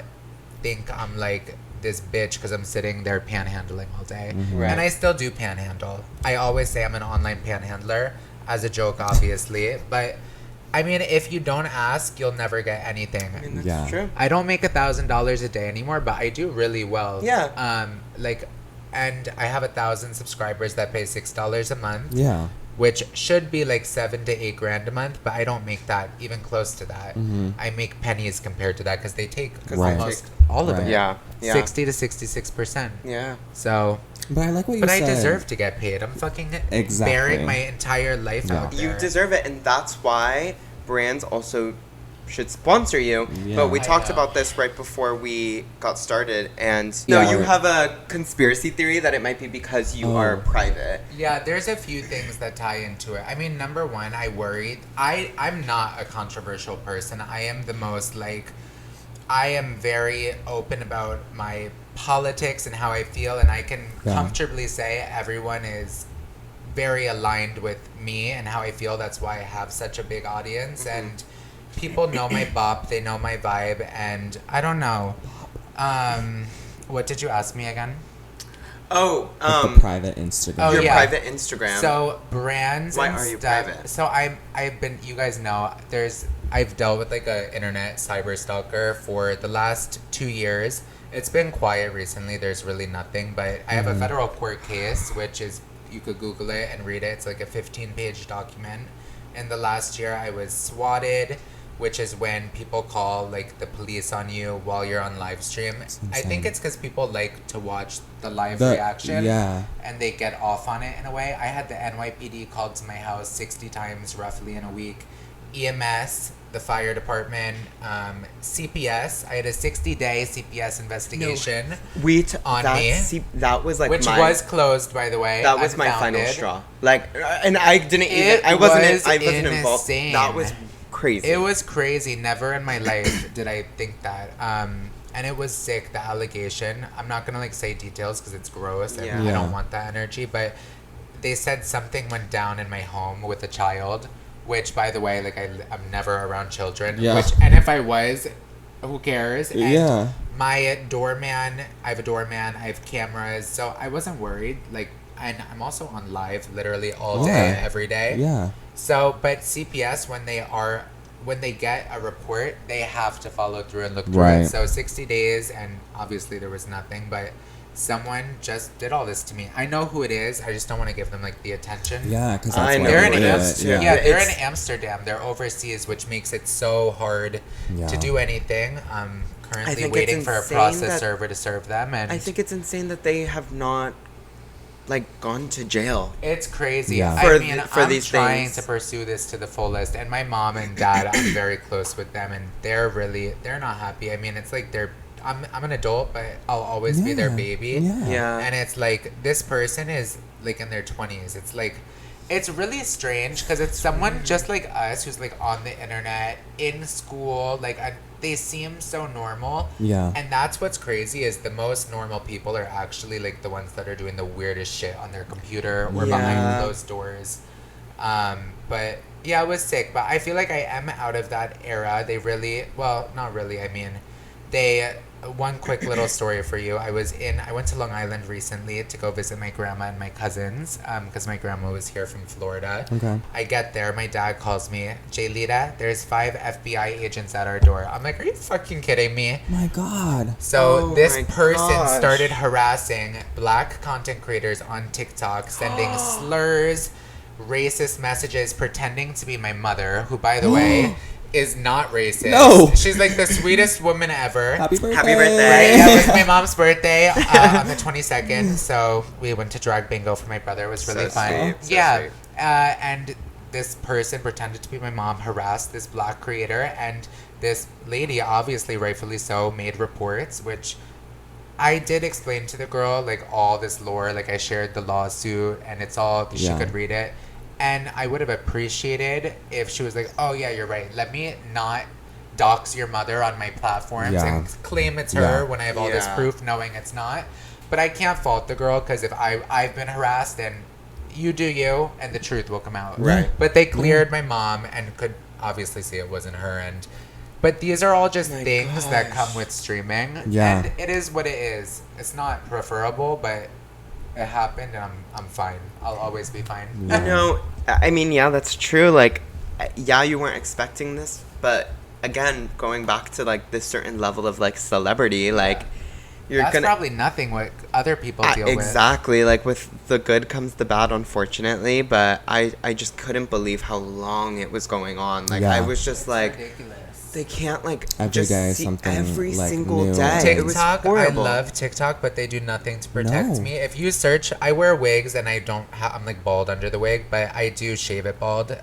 think I'm like this bitch because I'm sitting there panhandling all day. Right. And I still do panhandle. I always say I'm an online panhandler as a joke, obviously. But I mean, if you don't ask, you'll never get anything. I mean, that's Yeah. true. I don't make $1,000 a day anymore, but I do really well. Yeah. And I have 1,000 subscribers that pay $6 a month, Yeah. which should be like 7 to 8 grand a month, but I don't make that even close to that. I make pennies compared to that because they take Right. almost all of Right. it. Yeah. Yeah. 60 to 66%. Yeah. So, But I like what you but said. I deserve to get paid. I'm fucking Exactly. bearing my entire life Yeah. out there. You deserve it, and that's why brands also should sponsor you. Yeah. But we I talked know. about this right before we got started, and Yeah. you have a conspiracy theory that it might be because you are private. Yeah, there's a few things that tie into it. I mean, number one, I worried. I'm not a controversial person. I am the most I am very open about my politics and how I feel, and I can comfortably say everyone is very aligned with me and how I feel. That's why I have such a big audience, and people know my bop, they know my vibe, and I don't know. What did you ask me again? Oh, Like the private Instagram. Oh, your yeah. private Instagram. So brands. Why and are you stuff- private? So I've been. You guys know I've dealt with like a internet cyber stalker for the last 2 years. It's been quiet recently. There's really nothing, but I have a federal court case, which is you could Google it and read it. It's like a 15-page document. In the last year, I was swatted which is when people call like the police on you while you're on live stream. I think it's because people like to watch the live reaction, and they get off on it in a way. I had the NYPD called to my house 60 times roughly in a week. EMS, the fire department, CPS. I had a 60-day CPS investigation on me. That was like which was closed, by the way. That was my final straw. Like, and I didn't even. I wasn't involved. That was crazy. It was crazy. Never in my life did I think that. And it was sick. The allegation. I'm not gonna like say details because it's gross and I don't want that energy. But they said something went down in my home with a child. Which, by the way, like I'm never around children. Yeah. And if I was, who cares? And my doorman, I have a doorman. I have cameras, so I wasn't worried. Like, and I'm also on live literally all day, every day. Yeah. So, but CPS when they get a report, they have to follow through and look through it. So 60 days, and obviously there was nothing, but. Someone just did all this to me. I know who it is. I just don't want to give them like the attention. Yeah, because they're in Amsterdam. Yeah, they're in Amsterdam. They're overseas, which makes it so hard to do anything. I'm currently waiting for a process server to serve them, and I think it's insane that they have not like gone to jail. It's crazy. Yeah. I'm trying to pursue this to the fullest, and my mom and dad, I'm very close with them, and they're not happy. I mean, it's like I'm an adult, but I'll always be their baby. Yeah. And it's like, this person is like in their 20s. It's like, it's really strange because it's someone just like us who's like on the internet, in school, like they seem so normal. Yeah. And that's what's crazy is the most normal people are actually like the ones that are doing the weirdest shit on their computer or behind closed doors. But yeah, it was sick. But I feel like I am out of that era. They really, well, not really. I mean, one quick little story for you. I went to Long Island recently to go visit my grandma and my cousins because my grandma was here from Florida. Okay. I get there. My dad calls me, Lita, there's 5 FBI agents at our door. I'm like, are you fucking kidding me? My God. So this person started harassing Black content creators on TikTok, sending slurs, racist messages, pretending to be my mother, who, by the way... is not racist. No. She's like the sweetest woman ever. Happy birthday. Happy birthday. Right? Yeah, it was my mom's birthday on the 22nd. So we went to drag bingo for my brother. It was really fun. Sweet. And this person pretended to be my mom, harassed this Black creator, and this lady, obviously rightfully so, made reports, which I did explain to the girl, like all this lore. Like I shared the lawsuit and it's all, she could read it. And I would have appreciated if she was like, oh, yeah, you're right. Let me not dox your mother on my platforms and claim it's her when I have all this proof knowing it's not. But I can't fault the girl because if I've been harassed, then you do you and the truth will come out. Right. But they cleared my mom and could obviously see it wasn't her. But these are all just things that come with streaming. Yeah. And it is what it is. It's not preferable, but... it happened and I'm fine. I'll always be fine. Yeah. No, I mean, yeah, that's true. Like, yeah, you weren't expecting this, but again, going back to like this certain level of like celebrity, like that's probably nothing what other people deal with. Exactly. Like with the good comes the bad, unfortunately. But I just couldn't believe how long it was going on. Like I was just like. Ridiculous. They can't like every day something every like single new. day. TikTok, I love TikTok, but they do nothing to protect me. If you search, I wear wigs and I'm like bald under the wig, but I do shave it bald.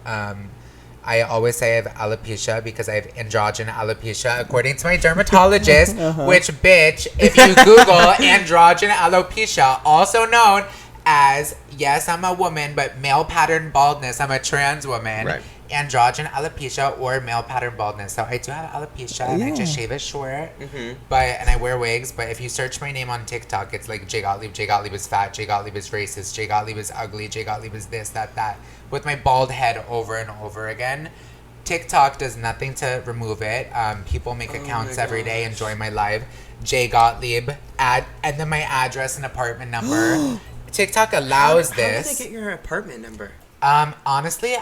I always say I have alopecia because I have androgen alopecia, according to my dermatologist. Which, bitch, if you Google androgen alopecia, also known as, yes, I'm a woman, but male pattern baldness. I'm a trans woman. Right. Androgen alopecia or male pattern baldness. So I do have alopecia and I just shave it short. And I wear wigs. But if you search my name on TikTok, it's like J Gottlieb. J Gottlieb is fat. J Gottlieb is racist. J Gottlieb is ugly. J Gottlieb is this, that. With my bald head over and over again. TikTok does nothing to remove it. People make accounts every day and join my live. J Gottlieb and then my address and apartment number. TikTok allows this. How did they get your apartment number? Honestly,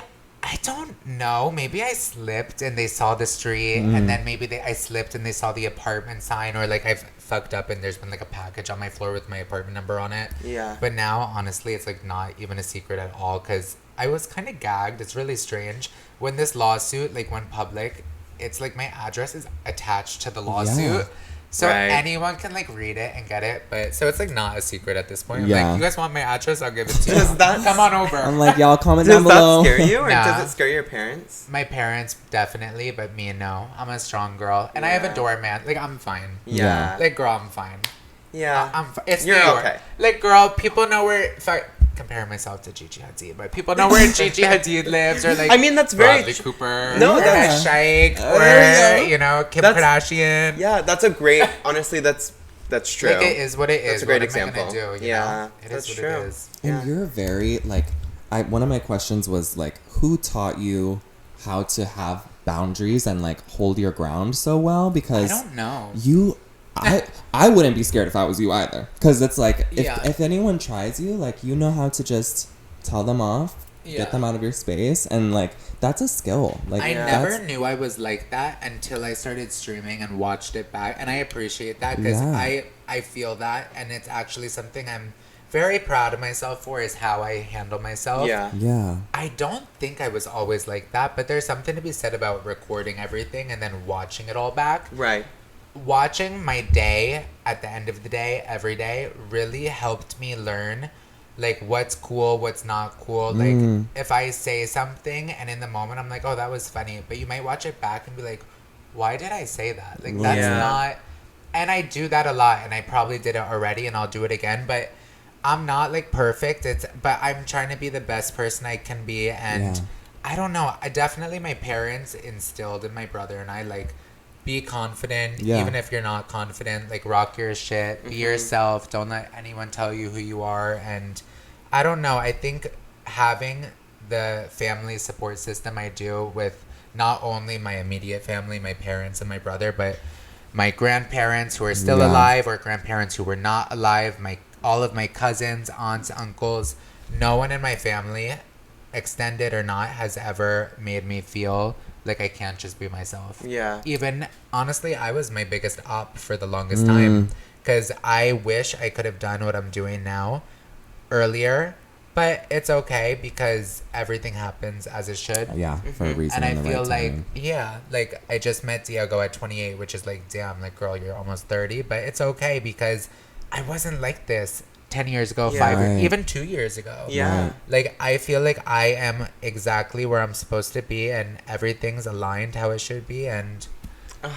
I don't know. Maybe I slipped and they saw the street, and then maybe I slipped and they saw the apartment sign, or like I've fucked up and there's been like a package on my floor with my apartment number on it. Yeah. But now, honestly, it's like not even a secret at all because I was kind of gagged. It's really strange. When this lawsuit like went public, it's like my address is attached to the lawsuit. Yeah. So Right. anyone can like read it and get it, but so it's like not a secret at this point. I'm Yeah. like, you guys want my address? I'll give it to you. Does that- Come on over. I'm like, y'all comment Does down below. that scare you, or Nah. does it scare your parents? My parents definitely, but me no. I'm a strong girl, and I have a Yeah. doorman. Like I'm fine. Yeah. Like girl, I'm fine. Yeah. I'm. It's You're New York. okay. Like girl, people know where. If I compare myself to Gigi Hadid, but people know where Gigi Hadid lives, or like I mean, that's very Bradley Cooper, No, or that's- Shake, Oh, or there you Kim That's- Kardashian. Yeah, that's a great. Honestly, that's true. Like it is what it is. That's a great what am I example. gonna do, you Yeah, know? It that's is what true. it is. Yeah. And you're very like, one of my questions was like, who taught you how to have boundaries and like hold your ground so well? I Because don't know. I wouldn't be scared if I was you either. Because it's like, Yeah. if anyone tries you, like, you know how to just tell them off, Yeah. get them out of your space, and like, that's a skill. Like, I Yeah. never that's- knew I was like that until I started streaming and watched it back, and I appreciate that because Yeah. I feel that, and it's actually something I'm very proud of myself for is how I handle myself. Yeah. Yeah. I don't think I was always like that, but there's something to be said about recording everything and then watching it all back. Right. Watching my day at the end of the day every day really helped me learn like what's cool, what's not cool. Like if I say something and in the moment I'm like, oh, that was funny, but you might watch it back and be like, why did I say that? Like that's Yeah. not. And I do that a lot, and I probably did it already, and I'll do it again, but I'm not like perfect. But I'm trying to be the best person I can be, and Yeah. I don't know. I definitely, my parents instilled in my brother and I like, be confident, Yeah. even if you're not confident. Like rock your shit, be yourself. Don't let anyone tell you who you are. And I don't know. I think having the family support system I do with not only my immediate family, my parents and my brother, but my grandparents who are still Yeah. alive or grandparents who were not alive, all of my cousins, aunts, uncles, no one in my family, extended or not, has ever made me feel like I can't just be myself. Yeah. Even, honestly, I was my biggest op for the longest time because I wish I could have done what I'm doing now earlier, but it's okay because everything happens as it should. Yeah, for a reason. And I and the feel right like, timing. yeah, like I just met Diego at 28, which is like, damn, like, girl, you're almost 30. But it's okay because I wasn't like this 10 years ago, Yeah. 5 Right. years, even 2 years ago. Yeah. Right. Like, I feel like I am exactly where I'm supposed to be and everything's aligned how it should be. And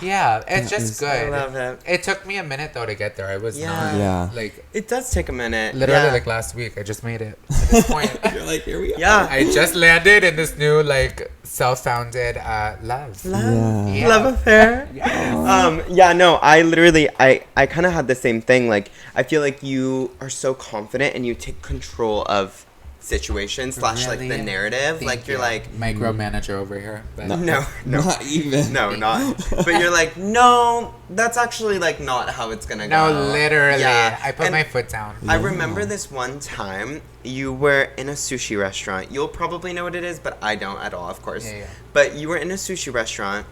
yeah, it's That just is- good. I love it. It took me a minute, though, to get there. I was Yeah. not, Yeah. like, It does take a minute. literally, Yeah. like, last week. I just made it to this point. You're like, here we are. Yeah. I just landed in this new, like, self-founded love. Love. Yeah. Love affair. Yes. Yeah, no, I literally, I kind of had the same thing. Like, I feel like you are so confident and you take control of situations / like the Really? narrative. Thank Like, you're you. like, Micromanager over here. But no, Not even. no, not. But you're like, no, that's actually like not how it's gonna No, go. literally. Yeah. I put And my foot down. I remember this one time you were in a sushi restaurant. You'll probably know what it is, but I don't at all, of course. Yeah, yeah. But you were in a sushi restaurant,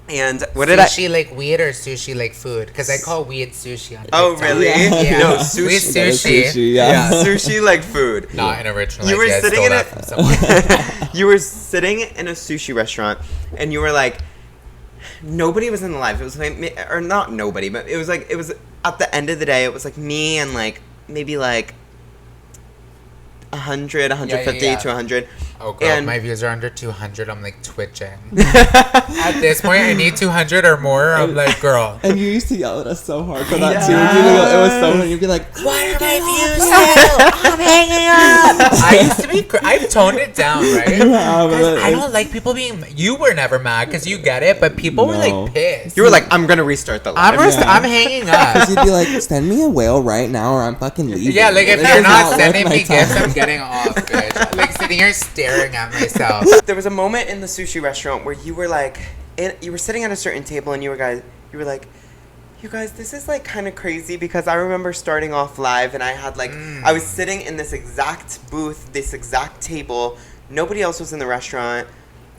and what did I? Sushi like weed or sushi like food? Because I call weed sushi on Oh, TikTok. really? Yeah. No, Weed sushi. That is sushi. yeah. Sushi like food. Not an original You were idea. I sitting stole in that a- from someone. You were sitting in a sushi restaurant, and you were like, nobody was in the live. It was like, or not nobody, but it was like, it was at the end of the day, it was like me and like maybe like 100, 150 yeah. to 100. Oh, girl, And- my views are under 200. I'm like twitching. At this point, I need 200 or more. I'm like, girl. And you used to yell at us so hard for that Yeah. too. It was so funny. You'd be like, What are my views now? I'm hanging up. I used to be. I've toned it down, right? You have, 'Cause but I it's- don't like people being. You were never mad because you get it, but people were No. like pissed. You were like, I'm gonna restart the live. I'm hanging up. Because you'd be like, send me a whale right now or I'm fucking leaving. Yeah, like if This you're is not worth sending my me gifts, time. I'm getting off, bitch. Like sitting here staring at myself. There was a moment in the sushi restaurant where you were like, you were sitting at a certain table, and you were like, you guys, this is like kind of crazy because I remember starting off live, and I had like, I was sitting in this exact booth, this exact table. Nobody else was in the restaurant,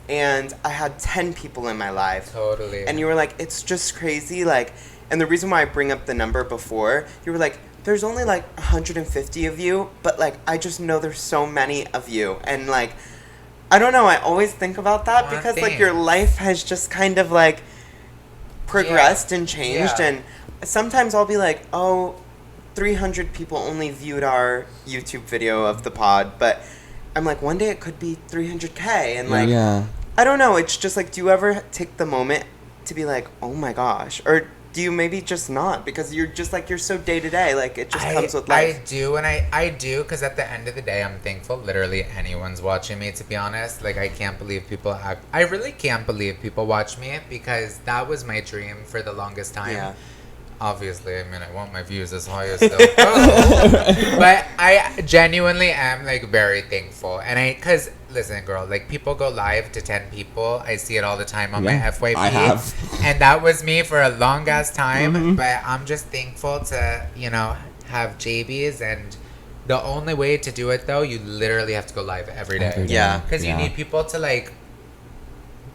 and I had 10 people in my live. Totally. And you were like, it's just crazy, like, and the reason why I bring up the number before, you were like, there's only like 150 of you, but like, I just know there's so many of you, and like, I don't know. I always think about that Aw, because, like, thanks. your life has just kind of, like, progressed and changed. Yeah. And sometimes I'll be like, oh, 300 people only viewed our YouTube video of the pod. But I'm like, one day it could be 300K. And, like, Yeah. I don't know. It's just, like, do you ever take the moment to be like, oh, my gosh? Or do you maybe just not? Because you're just, like, you're so day-to-day. Like, it just comes with life. I do, and I do, because at the end of the day, I'm thankful literally anyone's watching me, to be honest. Like, I can't believe people I really can't believe people watch me, because that was my dream for the longest time. Yeah. Obviously, I mean, I want my views as high as they'll go. But I genuinely am, like, very thankful. And because, listen, girl, like, people go live to 10 people. I see it all the time on my FYP. I have. And that was me for a long ass time. But I'm just thankful to, you know, have jaebies. And the only way to do it, though, you literally have to go live every day. Every day. Yeah. Because Yeah. you need people to, like,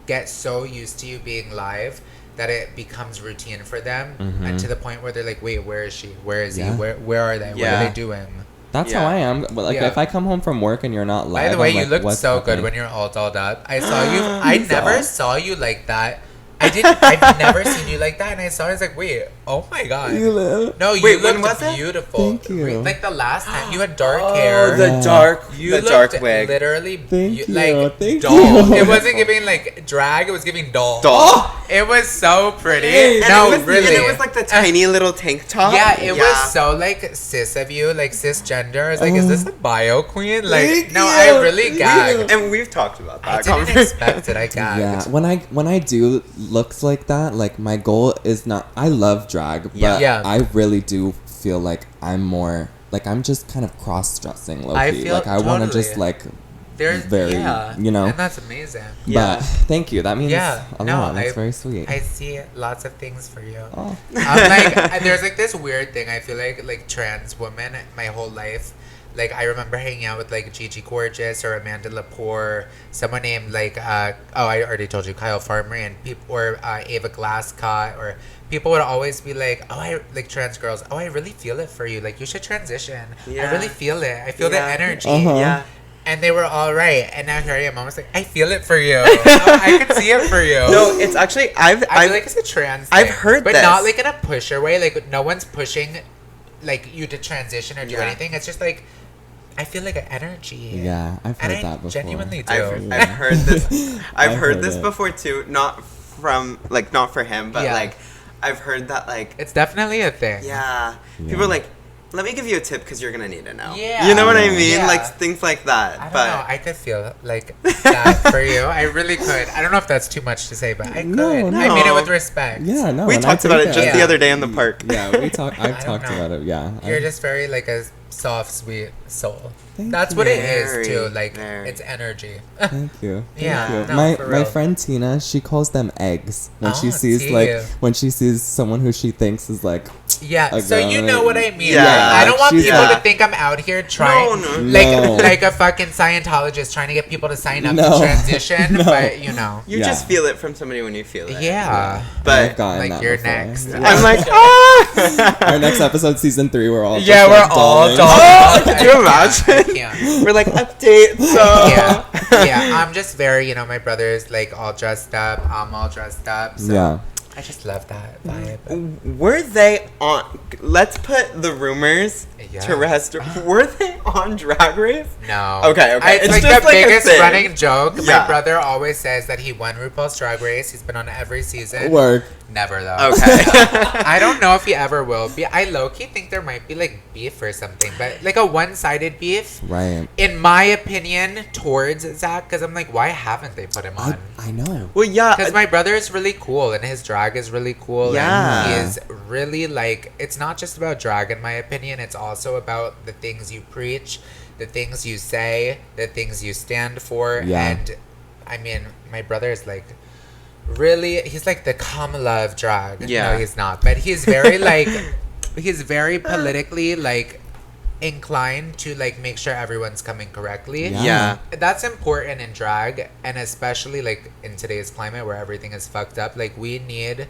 get so used to you being live that it becomes routine for them, and to the point where they're like, wait, where is she? Where is Yeah. he? Where are they? What Yeah. are they doing? That's Yeah. how I am. Like, Yeah. if I come home from work and you're not live, By the way, I'm you like, looked what's so happening? good when you're all dolled up. I saw you. I You never saw? saw you like that. I've never seen you like that, and I saw it, I was like, wait, oh my god. You live. No, you Wait, when looked was it? beautiful. Thank you. Like the last time, you had dark hair. Oh, the Yeah. dark, You the looked dark wig. literally Thank you, like thank doll. you. It wasn't giving like drag, it was giving doll. Doll. It was so pretty. Hey. And No, it was, really. And it was like the tiny little tank top. Yeah, it was so like cis of you, like cisgender. I was like, is this a bio queen? Like, Thank no, you. I really Thank gagged. And we've talked about I that. didn't expect it. I gagged. Yeah, when I do looks like that, like my goal is not. I love drag, but Yeah. I really do feel like I'm more like I'm just kind of cross-dressing, low I key. feel Like I want to totally. just like There's very, you know. and that's amazing. Yeah. But thank you. That means Yeah, a no, lot. That's very sweet. I see lots of things for you. Oh. I'm like, there's like this weird thing. I feel like trans women, my whole life. Like I remember hanging out with like Gigi Gorgeous or Amanda Lepore, someone named like I already told you, Kyle Farmer, and people, or Ava Glasscott, or people would always be like, oh, I like trans girls. Oh, I really feel it for you. Like you should transition. Yeah. I really feel it. I feel the Yeah. energy. Uh-huh. Yeah. And they were all right. And now here I am. I was like, I feel it for you. I can see it for you. No, it's actually I feel like it's a trans thing. I've heard but this. not like in a pusher way. Like no one's pushing like you to transition or do Yeah. anything. It's just like I feel like an energy. Yeah, I've heard And I that before. genuinely do. I've heard this. I've I've heard heard this it. before too. Not from like not for him, but Yeah. like I've heard that like It's definitely a thing. yeah. Yeah. People are like, let me give you a tip because you're gonna need it now. Yeah. You know what I mean? Yeah. Like things like that. I don't but know. I could feel like that for you. I really could. I don't know if that's too much to say, but I could. No, I no. mean it with respect. Yeah, no. we and I talked about take it just Yeah. the other day in the park. Yeah, we talked. I I've don't talked know. about it. Yeah. You're just very like a soft, sweet soul. Thank That's you. what it Very, is too. Like very. it's energy. Thank you. Thank Yeah, you. no, my for my real. friend Tina, she calls them eggs when Oh, she sees tea. when she sees someone who she thinks is like Yeah, a so you guy. know what I mean. Yeah, I don't want she's people like- to think I'm out here trying, No, no. like a fucking Scientologist trying to get people to sign up No. to transition. No. But you know, You Yeah. just feel it from somebody when you feel it. yeah. I've But gotten Like that you're before. next. Yeah. I'm like, ah. Our next episode, season 3, we're all Yeah, just, we're like, all dolling. dolls. Oh, could you I imagine? can't. We're like update. So Yeah, yeah. I'm just very, you know, my brother's like all dressed up. I'm all dressed up. So Yeah. I just love that vibe. Were they on? Let's put the rumors Yeah. to rest. Were they on Drag Race? No. Okay, okay. It's It's like just the like a biggest thing. running joke. Yeah. My brother always says that he won RuPaul's Drag Race. He's been on every season. Work. Never though. Okay. I don't know if he ever will be. I low-key think there might be like beef or something, but like a one-sided beef. Right. In my opinion, towards Zach, because I'm like, why haven't they put him on? I know. Well, yeah. Because my brother is really cool and his drag is really cool. Yeah. And he is really like, it's not just about drag, in my opinion. It's also about the things you preach, the things you say, the things you stand for. Yeah. And I mean, my brother is like, really, he's like the Kamala of drag. Yeah. No, he's not. But he's very like, he's very politically like inclined to like make sure everyone's coming correctly. Yeah. Yeah. That's important in drag, and especially like in today's climate where everything is fucked up. Like we need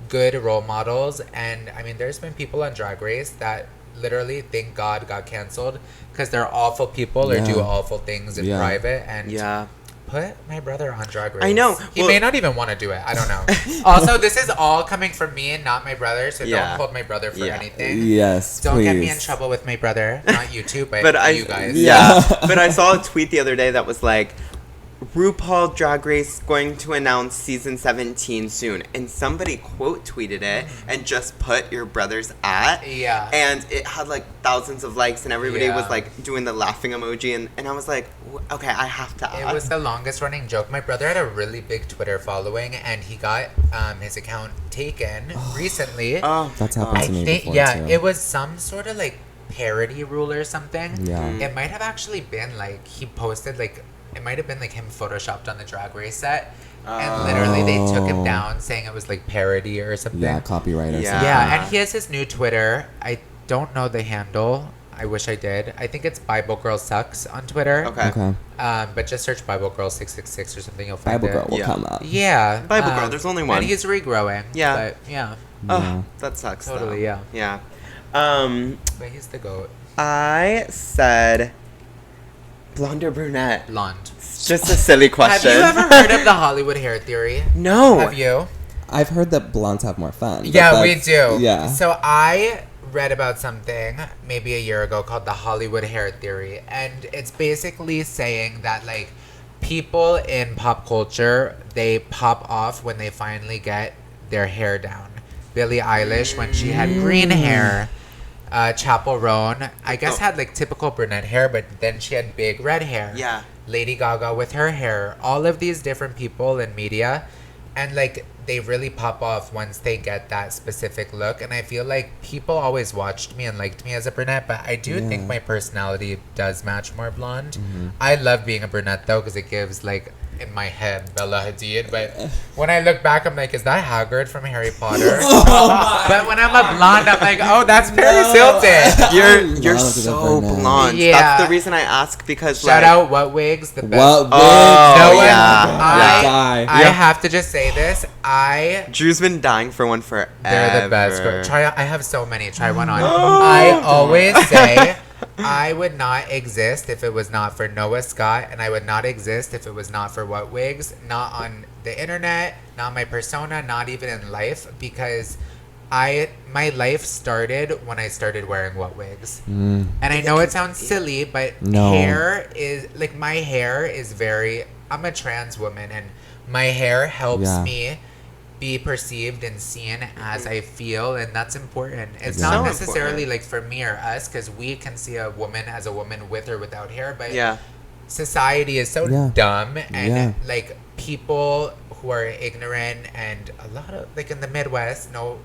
good role models, and I mean, there's been people on Drag Race that literally, thank God, got canceled because they're awful people or do Yeah. awful things in Yeah. private, and Yeah. put my brother on Drag Race. I know. He may not even want to do it. I don't know. Also, this is all coming from me and not my brother, so don't hold my brother for anything. Yes, Don't please. get me in trouble with my brother. Not you two, but you guys. Yeah. But I saw a tweet the other day that was like, RuPaul Drag Race going to announce season 17 soon, and somebody quote tweeted it and just put your brother's at, and it had like thousands of likes, and everybody was like doing the laughing emoji, and I was like, okay, I have to ask. It was the longest running joke. My brother had a really big Twitter following, and he got his account taken recently. That's happened to me before too. It was some sort of like parody rule or something. It might have actually been like he posted like. It might have been like him photoshopped on the Drag Race set, and literally they took him down saying it was like parody or something. Yeah, copyright or something. Yeah, and he has his new Twitter. I don't know the handle. I wish I did. I think it's Bible Girl Sucks on Twitter. Okay. But just search Bible Girl 666 or something. You'll find Bible it. Girl will come up. Yeah. Bible Girl. There's only one. And he's regrowing. Yeah. But yeah. Oh, that sucks. Totally. Though. Yeah. Yeah. But he's the goat. I said blonde or brunette. Blonde. Just a silly question. Have you ever heard of the Hollywood hair theory? No. Have you? I've heard that blondes have more fun. Yeah, we do. Yeah. So I read about something maybe a year ago called the Hollywood hair theory, and it's basically saying that like people in pop culture, they pop off when they finally get their hair down. Billie Eilish when she had green hair. Chappell Roan, I guess had like typical brunette hair, but then she had big red hair. Yeah. Lady Gaga with her hair. All of these different people in media, and like they really pop off once they get that specific look. And I feel like people always watched me and liked me as a brunette, but I do think my personality does match more blonde. I love being a brunette though, because it gives like in my head Bella Hadid, but when I look back I'm like, is that Hagrid from Harry Potter? But when I'm a blonde I'm like, oh, that's Paris Hilton. You're so blonde. Yeah. That's the reason I ask, because shout out What Wigs, the best. What wigs? Oh, No, yeah. I have to just say this. Drew's been dying for one forever. They're the best. I have so many. Try one on. I always say I would not exist if it was not for Noah Scott, and I would not exist if it was not for What Wigs. Not on the internet, not my persona, not even in life, because my life started when I started wearing What Wigs. And I know it sounds silly, but hair is like, my hair is very, I'm a trans woman, and my hair helps me be perceived and seen as I feel, and that's important. It's not necessarily like for me or us, because we can see a woman as a woman with or without hair, but society is so dumb, and like people who are ignorant, and a lot of like in the Midwest, no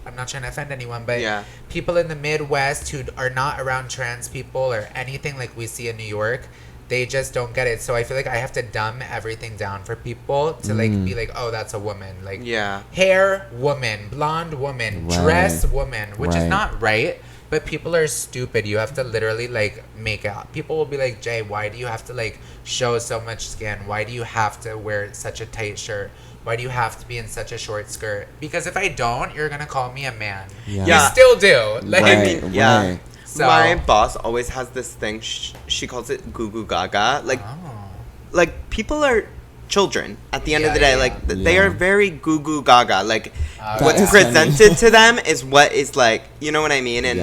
I'm not trying to offend anyone, but people in the Midwest who are not around trans people or anything like we see in New York, they just don't get it. So I feel like I have to dumb everything down for people to like be like, oh, that's a woman. Like hair woman, blonde woman, dress woman, which is not right. But people are stupid. You have to literally like make it. People will be like, Jay, why do you have to like show so much skin? Why do you have to wear such a tight shirt? Why do you have to be in such a short skirt? Because if I don't, you're gonna call me a man. You still do. Like, So, my boss always has this thing. She calls it goo goo gaga. Like people are children at the end of the day. Like they are very goo goo gaga. Like what's presented to them is what is like. You know what I mean? And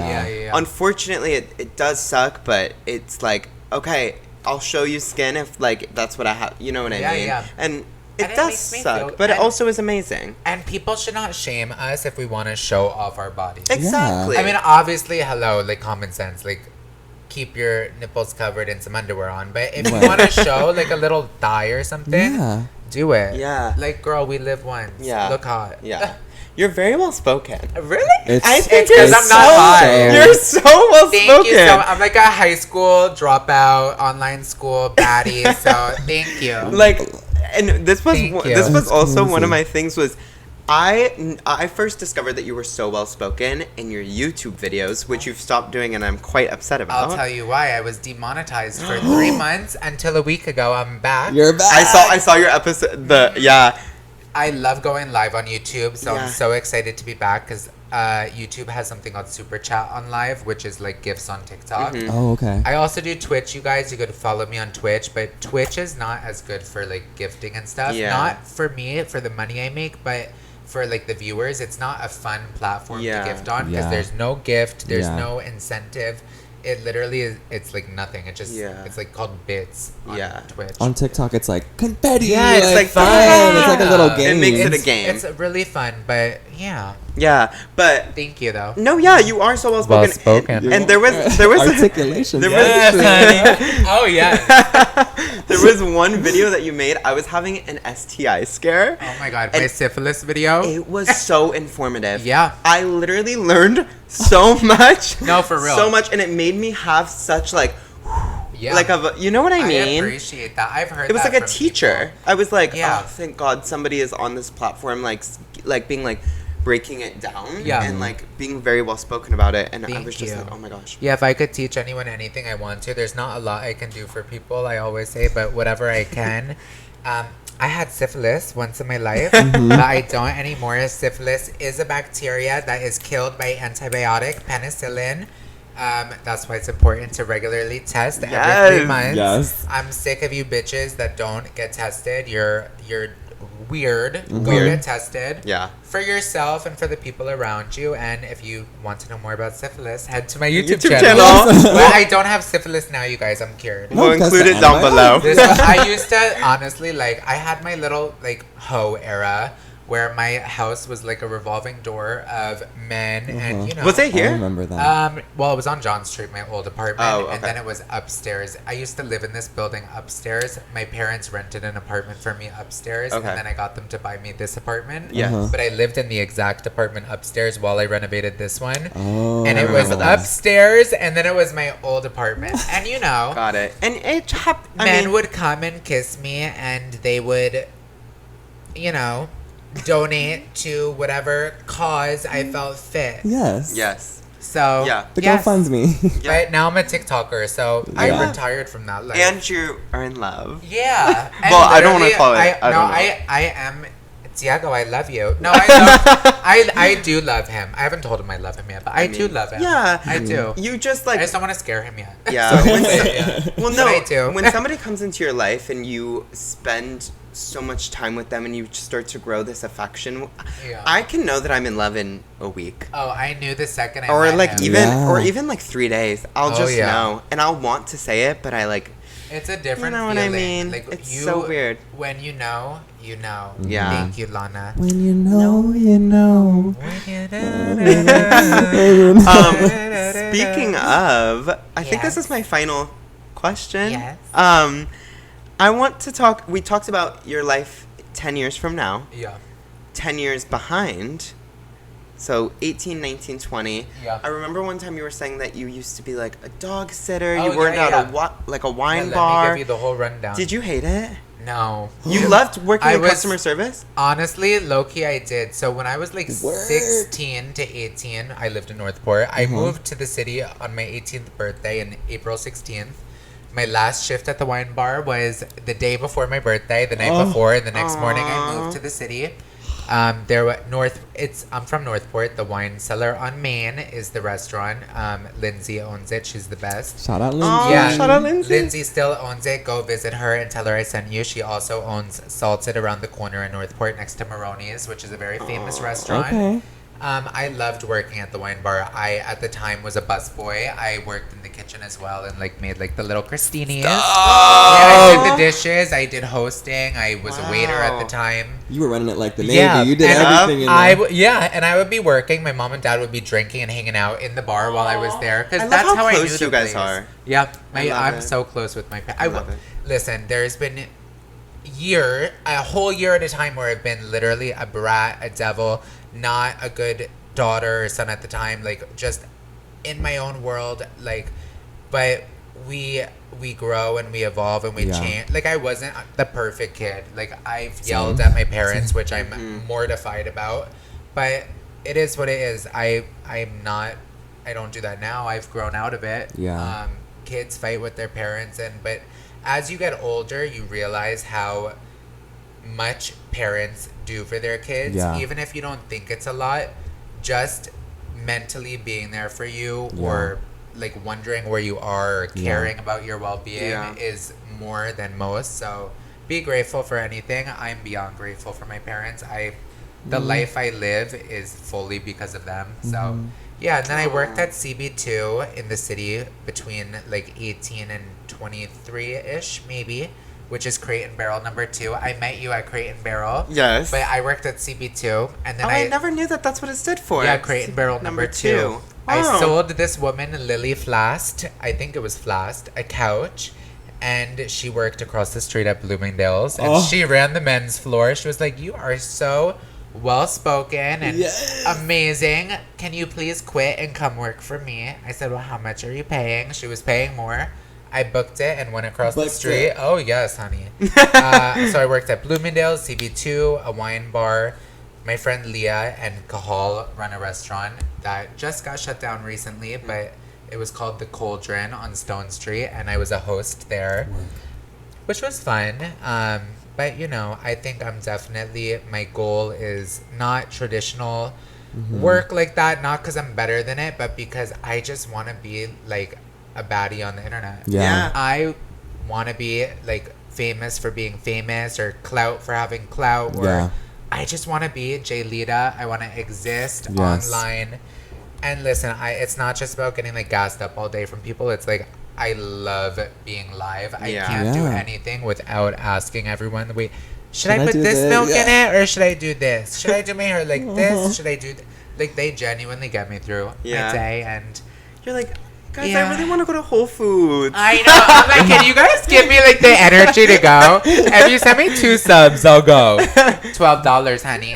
unfortunately, it does suck. But it's like, okay, I'll show you skin if like that's what I have. You know what I mean? And it does suck, but it also is amazing. And people should not shame us if we want to show off our bodies. Exactly. I mean, obviously, like common sense, like keep your nipples covered and some underwear on. But if you want to show like a little thigh or something, do it. Yeah. Like, girl, we live once. Yeah. Look hot. Yeah. You're very well spoken. Really? I think because I'm not high. You're so well spoken. Thank you. So I'm like a high school dropout, online school baddie. So thank you. Like, and this was also one of my things was, I first discovered that you were so well spoken in your YouTube videos, which you've stopped doing, and I'm quite upset about. I'll tell you why. I was demonetized for 3 months until a week ago. I'm back. You're back. I saw your episode. I love going live on YouTube, so I'm so excited to be back because YouTube has something called Super Chat on Live, which is like gifts on TikTok. Oh, okay. I also do Twitch, you guys. You could follow me on Twitch, but Twitch is not as good for like gifting and stuff. Yeah. Not for me, for the money I make, but for like the viewers, it's not a fun platform to gift on because there's no gift, there's no incentive. It literally is. It's like nothing. It just. It's like called bits on Twitch. On TikTok, it's like confetti. Yeah, it's like fun. It's like a little game. It makes it a game. It's really fun, but yeah. Yeah, but thank you though. No, yeah, you are so well spoken. Well spoken. And there was articulation. Oh yeah. There was one video that you made. I was having an STI scare. Oh my god, my syphilis video. It was so informative. Yeah. I literally learned so much. No, for real. So much, and it made me have such like. Yeah. Like you know what I mean? I appreciate that. I've heard. It was that like a from teacher. people. I was like, Yeah. oh, thank God somebody is on this platform, like being like breaking it down, and like being very well spoken about it. And I was just like, oh my gosh. Yeah, if I could teach anyone anything I want to, there's not a lot I can do for people. I always say, but whatever I can. I had syphilis once in my life, but I don't anymore. Syphilis is a bacteria that is killed by antibiotic penicillin. That's why it's important to regularly test every 3 months. Yes. I'm sick of you bitches that don't get tested. You're weird. Go get tested. Yeah. For yourself and for the people around you. And if you want to know more about syphilis, head to my YouTube channel. Well, I don't have syphilis now, you guys. I'm cured. We'll include it down below. I used to, honestly, like, I had my little, like, hoe era where my house was like a revolving door of men and, you know. Was it here? I remember that. Well, it was on John Street, my old apartment. Oh, okay. And then it was upstairs. I used to live in this building upstairs. My parents rented an apartment for me upstairs. Okay. And then I got them to buy me this apartment. Yes. But I lived in the exact apartment upstairs while I renovated this one. Oh, And it was upstairs, and then it was my old apartment. And you know. Got it. And it happened. Men would come and kiss me, and they would, you know, donate to whatever cause I felt fit. Yes. Yes. So The yes. GoFundMe. Right now I'm a TikToker, so I retired from that life. And you are in love. Yeah. And Well, I don't want to literally, call it. I am. Tiago, I love you. No, I do love him. I haven't told him I love him yet, but I do love him. Yeah. I do. You just I like. just don't want to scare him yet. Yeah. Well, no. But I do. When somebody comes into your life and you spend so much time with them and you start to grow this affection, I can know that I'm in love in a week. Oh, I knew the second I Or met like him. even like 3 days. I'll just know, and I'll want to say it, but I like. It's a different You know what feeling. I mean? Like, It's so weird. When you know, you know. Yeah. Thank you, Lana. When you know, you know. Speaking of, I think this Yes. is my final question. Yes. I want to talk. We talked about your life 10 years from now. Yeah. 10 years behind. So 18, 19, 20. Yeah. I remember one time you were saying that you used to be like a dog sitter. Oh, you worked yeah, out yeah. like a wine Let bar. me give you the whole rundown. Did you hate it? No. You loved working I in was- customer service? Honestly, low-key, I did. So when I was like Word. 16 to 18, I lived in Northport. I moved to the city on my 18th birthday in April 16th. My last shift at the wine bar was the day before my birthday, the night before, and the next morning I moved to the city. I'm from Northport. The Wine Cellar on Main is the restaurant. Lindsay owns it. She's the best. Shout out Lindsay. Oh, Yeah. shout out Lindsay. Lindsay still owns it. Go visit her and tell her I sent you. She also owns Salted around the corner in Northport next to Maroni's, which is a very famous restaurant. Okay. I loved working at the wine bar. I, at the time, was a busboy. I worked in the kitchen as well and, like, made, like, the little crostinis. Yeah, I did the dishes. I did hosting. I was a waiter at the time. You were running it like the Navy. You did and everything in there. and I would be working. My mom and dad would be drinking and hanging out in the bar while I was there. I Because love that's how how I knew close the you guys place. are. Yeah. I love I'm it. so close with my parents. I love it. Listen, there's been a whole year at a time where I've been literally a brat, a devil, not a good daughter or son at the time, like just in my own world, like, but we grow and we evolve and we change. Like, I wasn't the perfect kid. Like, I've yelled at my parents, which I'm mortified about, but it is what it is. I don't do that now. I've grown out of it. Yeah. Kids fight with their parents, but as you get older, you realize how much parents do for their kids. Yeah. Even if you don't think it's a lot, just mentally being there for you or like wondering where you are or caring about your well-being is more than most. So be grateful for anything. I'm beyond grateful for my parents. The life I live is fully because of them. So yeah, and then I worked at CB2 in the city between like 18 and 23-ish maybe, which is Crate and Barrel number 2. I met you at Crate and Barrel. Yes. But I worked at CB2, and then I never knew that that's what it stood for. Yeah, Crate and Barrel number 2. I sold this woman, Lily Flast, I think it was Flast, a couch, and she worked across the street at Bloomingdale's, and she ran the men's floor. She was like, "You are so well-spoken and amazing. Can you please quit and come work for me?" I said, "Well, how much are you paying?" She was paying more. I booked it and went across the street. Oh, yes, honey. So I worked at Bloomingdale's, CB2, a wine bar. My friend Leah and Kahal run a restaurant that just got shut down recently, but it was called The Cauldron on Stone Street, and I was a host there, which was fun. But, you know, I think I'm definitely, my goal is not traditional work like that, not because I'm better than it, but because I just want to be, like, a baddie on the internet. Yeah. I want to be, like, famous for being famous or clout for having clout or I just want to be Lita. I want to exist online. And listen, it's not just about getting, like, gassed up all day from people. It's like, I love being live. I can't do anything without asking everyone, wait, should I put this milk in it or should I do this? Should I do my hair like this? Should I do like, they genuinely get me through my day. And you're like, guys, I really want to go to Whole Foods. I know. I'm like, can you guys give me, like, the energy to go? If you send me 2 subs, I'll go. $12, honey.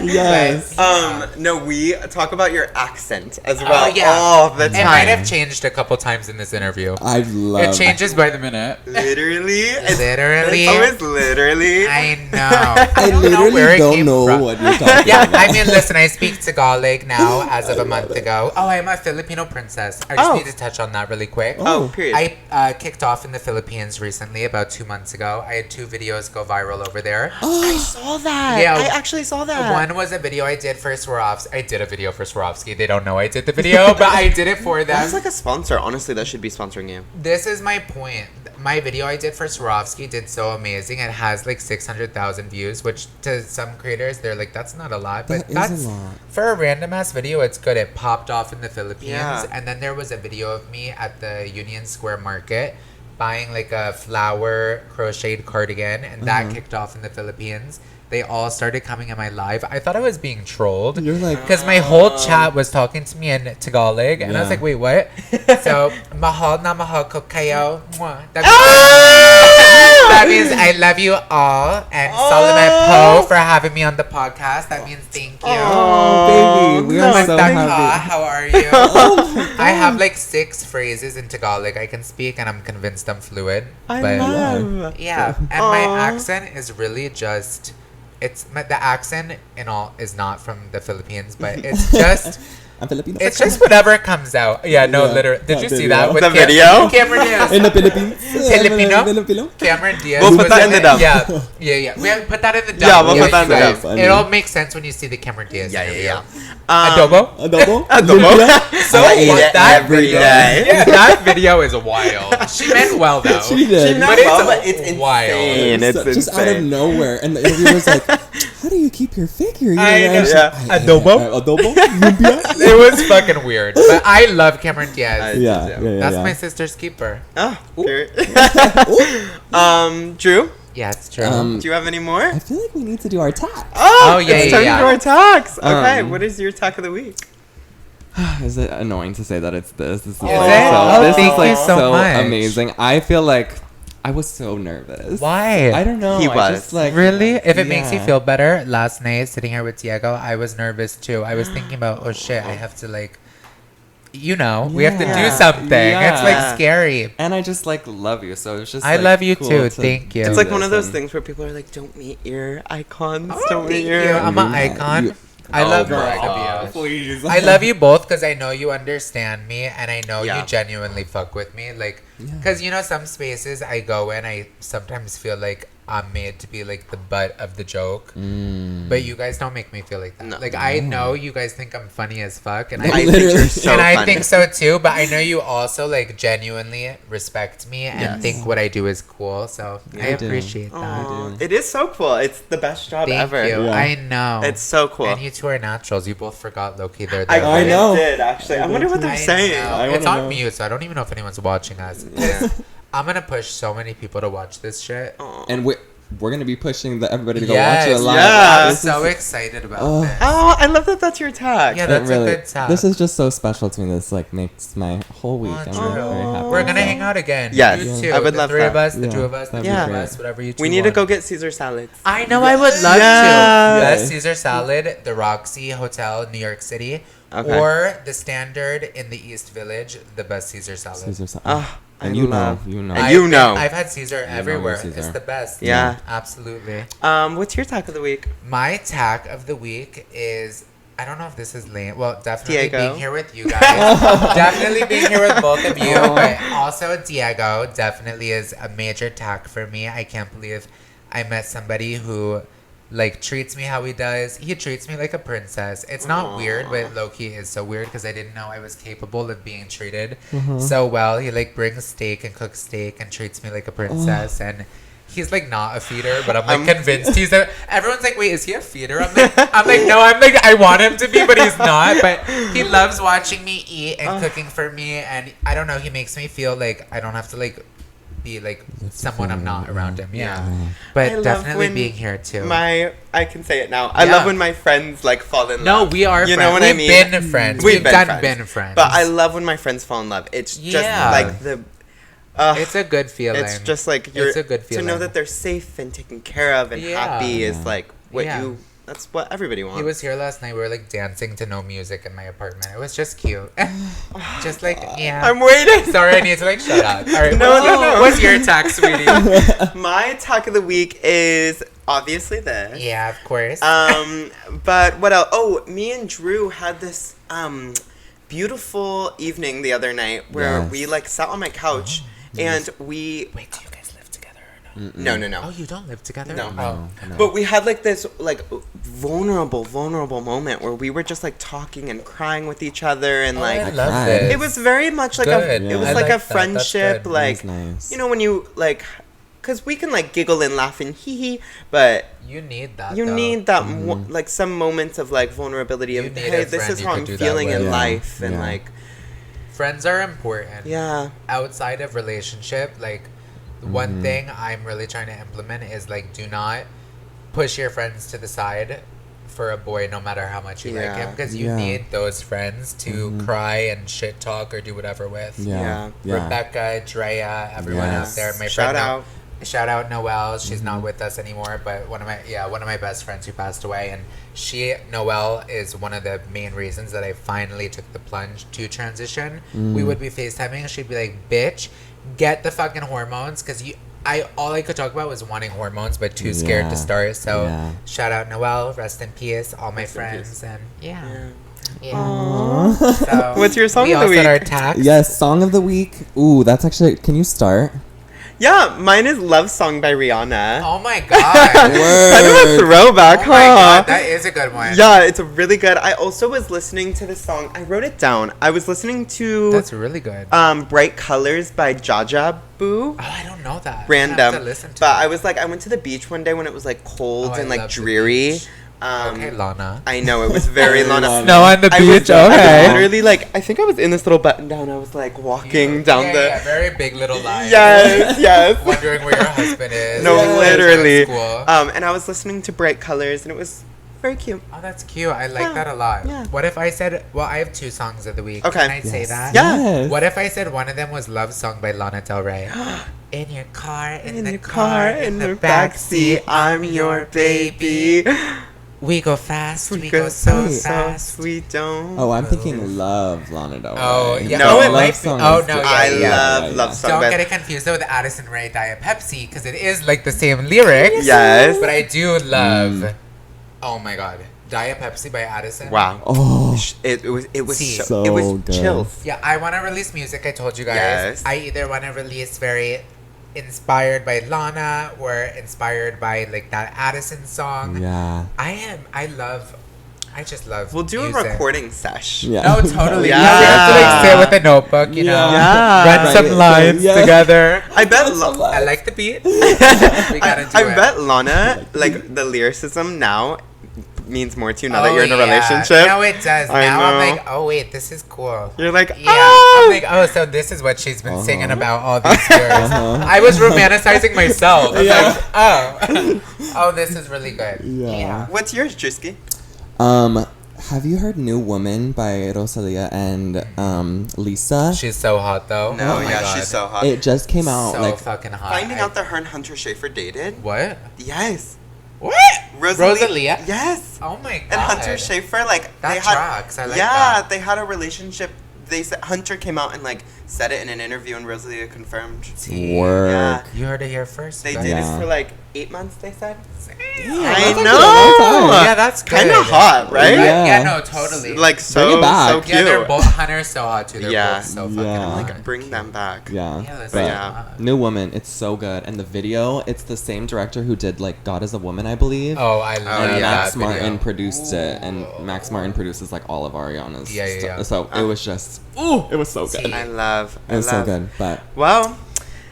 Yes. But, no, we talk about your accent as well all the time. It might have changed a couple times in this interview. I love it. changes by the minute. Literally. Literally. It's always literally. I know. I literally don't know what you're talking about. I mean, listen, I speak Tagalog now as of a month ago. Oh, I'm a Filipino princess. I just need to touch on that really quick. Period. I kicked off in the Philippines recently, about 2 months ago. I had 2 videos go viral over there. I saw that. Yeah, I actually saw that. One was a video I did for Swarovski. I did a video for Swarovski. They don't know I did the video, but I did it for them. That's like a sponsor. Honestly, that should be sponsoring you. This is my point. My video I did for Swarovski did so amazing. It has like 600,000 views, which to some creators, they're like, that's not a lot. But that's, for a random ass video, it's good. It popped off in the Philippines. Yeah. And then there was a video of me at the Union Square Market buying like a flower crocheted cardigan. And that kicked off in the Philippines. They all started coming in my live. I thought I was being trolled. You're like, because my whole chat was talking to me in Tagalog, and I was like, "Wait, what?" So, mahal na mahal ko kayo. That means I love you all, and Salamat po for having me on the podcast. That means thank you. Oh, baby, we are so happy. How are you? I have like 6 phrases in Tagalog I can speak, and I'm convinced I'm fluid. Yeah, and my accent is really just. The accent in all is not from the Philippines, but it's just I'm Filipino. it's just whatever comes out. Literally. Did you see that with the video? Cameron Diaz In the Philippines? Filipino? Cameron Diaz. We'll put that in the dub. Yeah. We'll put that in the dub. Yeah, we'll put that in the dub. It'll make sense when you see the Cameron Diaz interview. Adobo. So that every video, day. yeah, that video is wild. She meant well though. She did. But it's wild. insane. It's just insane. out of nowhere, and the interviewer's like, "How do you keep your figure?" You know, I know. Adobo. Lumpia. It was fucking weird, but I love Cameron Diaz. Yeah. That's my sister's keeper. Oh, Drew? Yeah, it's true. Do you have any more? I feel like we need to do our tack. It's time to do our talks. Okay, what is your tack of the week? Is it annoying to say that it's this? This is thank you so much. Amazing. I feel like I was so nervous. Why? I don't know. He I was. just, like, Really? If it makes you feel better, last night sitting here with Diego, I was nervous too. I was thinking about, oh shit, I have to like, we have to do something. Yeah. It's like scary. And I just like love you, so it's just. I like, love you cool too. to Thank you. It's like one of those and- things where people are like, don't meet your icons. Oh, don't meet thank your. you. I'm an icon. I love both of you. Please. I love you both because I know you understand me and I know Yeah. you genuinely fuck with me. Like, because some spaces I go in, I sometimes feel like I'm made to be like the butt of the joke. But you guys don't make me feel like that. Like I know you guys think I'm funny as fuck, and I think you're so and I funny. think so too. But I know you also like genuinely respect me and think what I do is cool. So I appreciate that. Aw, it is so cool. It's the best job Thank ever. you. Yeah. I know. It's so cool. And you two are naturals. You both forgot Loki. They're I there. I know. did actually. I wonder what they're saying. Know. I It's wanna on know. mute, so I don't even know if anyone's watching us. Yeah. I'm gonna push so many people to watch this shit. And we're gonna be pushing everybody to go Yes, watch it live. yeah. I'm This so is- excited about Oh. this. Oh, I love that that's your tag. Yeah, that's a good tag. This is just so special to me. This like makes my whole week. Oh, I'm true. very happy. We're gonna So- hang out again. Yes, You Yeah. two, I would the love three of that. us, the Yeah, two of us, the that'd three be of great. us, whatever you two We need to want. go get Caesar salads. I know, I would love Yes. to. Best Caesar salad, the Roxy Hotel, New York City, Okay. or the Standard in the East Village, the best Caesar salad. Caesar salad. Ah, I and you love- know, you know. And you know. I've had Caesar everywhere. Caesar. It's the best. Yeah. Absolutely. What's your tag of the week? My tack of the week is, I don't know if this is lame. Well, definitely Diego. being here with you guys. Definitely being here with both of you. But also Diego definitely is a major tack for me. I can't believe I met somebody who like treats me how he does. He treats me like a princess. It's not weird, but low-key is so weird because I didn't know I was capable of being treated so well. He like brings steak and cooks steak and treats me like a princess. And he's like not a feeder, but I'm like convinced he's a. Everyone's like, wait, is he a feeder? I'm like, no, I'm like, I want him to be, but he's not. But he loves watching me eat and cooking for me, and I don't know. He makes me feel like I don't have to like be like someone I'm not around him. Yeah, I but love definitely when being here too. I can say it now. I Yeah. love when my friends like fall in No, love. we are. You friends. know what I We've mean? been friends. We've been done friends. been friends. But I love when my friends fall in love. It's just Yeah. like the. it's a good feeling. It's just like you're It's a good to feeling. know that they're safe and taken care of and Yeah. happy is like what Yeah. you. That's what everybody wants. He was here last night. We were like dancing to no music in my apartment. It was just cute. Just like, yeah. I'm waiting. Sorry, I need to like shut up. All right. No. What's your tax, sweetie? My talk of the week is obviously this. Yeah, of course. But what else? Oh, me and Drew had this beautiful evening the other night where Yes. we like sat on my couch and we. Wait, do you guys live together or no? No. Oh, you don't live together? No. Oh. But we had like this like vulnerable moment where we were just like talking and crying with each other and I like love cried. this. it was very much like Good. it was I like like a that. That's friendship good. like That was nice. you know when you like because we can like giggle and laugh and hee hee but You need that. you though. need that like some moments of like vulnerability You of need hey a this friend is you how could I'm do that feeling with. in Yeah. life and Yeah. like Friends are important. yeah Outside of relationship, like one thing I'm really trying to implement is like do not push your friends to the side for a boy no matter how much you like Yeah. him because you Yeah. need those friends to cry and shit talk or do whatever with. Yeah. Rebecca, Drea, everyone out Yes. there. My Shout friend out. Shout out Noelle. She's not with us anymore, but one of my best friends who passed away, and Noelle is one of the main reasons that I finally took the plunge to transition. We would be FaceTiming, and she'd be like, "Bitch, get the fucking hormones," because all I could talk about was wanting hormones, but too scared to Yeah. start. So Yeah. shout out Noelle, rest in peace, all my Rest in friends, peace. and yeah. Aww. So What's your song we of the all said week? our tax. Yes, song of the week. Ooh, that's actually. Can you start? Yeah, mine is Love Song by Rihanna. Oh my god. Kind of a throwback, Oh my huh? god, that is a good one. Yeah, it's really good. I also was listening to the song. I wrote it down. I was listening to That's really good. Bright Colors by Jaja Boo. Oh, I don't know that. I have Random. to listen to But it. I was like, I went to the beach one day when it was like cold Oh, I and like love the dreary. beach. Okay, Lana. I know it was very Lana. Lana. No, on the I was, beach. I was Okay. literally like, I think I was in this little button down. I was like walking down yeah, the. yeah, very big little line. Yes. Wondering where your husband is. No, Yeah. literally. School. And I was listening to Bright Colors, and it was very cute. Oh, that's cute. I like Yeah, that a lot. yeah. What if I said? Well, I have 2 songs of the week. Okay. Can I say Yes. that? Yeah. Yes. What if I said one of them was "Love Song" by Lana Del Rey? In your car, in the your car, in the backseat, I'm your baby. We go fast, we go so fast. We don't. Oh, I'm thinking Love, Lana Del Rey. Oh, yeah. No, Oh, it Love might be. Song Oh, is no, good. yeah, I yeah. love Love Song. Don't by- get it confused with Addison Rae Diet Pepsi because it is like the same lyrics. Yes. But I do love. Oh my god, Diet Pepsi by Addison. Wow. Oh, It was See. so, it was So good. chills. Yeah, I want to release music. I told you guys. Yes. I either want to release very inspired by Lana. We're inspired by like that Addison song. Yeah. I just love We'll do music. a recording sesh. Yeah. No, totally. Yeah. Yeah. We have to like sit with a notebook, you know, Yeah. run some Right. lines Yeah. I together. bet I like the beat. We gotta do I it. bet Lana, like the lyricism now means more to you now that you're in a yeah. relationship. No, it does. I Now I'm know. like, oh wait, this is cool. You're like, Yeah. oh! I'm like, oh, so this is what she's been singing about all these years. I was romanticizing myself. I'm like, oh, this is really good. Yeah. What's yours, Drewski? Have you heard New Woman by Rosalia and Lisa? She's so hot though. No, Oh my yeah, God. she's so hot. It just came out so like fucking hot. Finding out that her and Hunter Schafer dated. What? Yes. What? Rosalia? Rosalia? Yes. Oh my God. And Hunter Schafer, like That they had, tracks. I like yeah, that. they had a relationship. They said Hunter came out and like said it in an interview, and Rosalia confirmed. work. Yeah. You heard it here first. They guys. did Yeah. it for like 8 months. They said. Yeah, I that's actually a know. long time. Yeah, that's good. Kind of hot, right? Yeah. Yeah, no, totally. Like Bring so it back. so yeah, cute. they're both Hunter's so hot too. They're Yeah. both so fucking Yeah. hot. Like bring them back. Yeah, Yeah, that's but so Yeah. hot. New Woman, it's so good, and the video, it's the same director who did like God Is a Woman, I believe. Oh, I love And yeah. Max that Martin video. produced it, and Max Martin produces like all of Ariana's. Yeah, yeah, stuff. yeah. So it was just, Ooh. it was so good. See? I love. It was so good, but Well,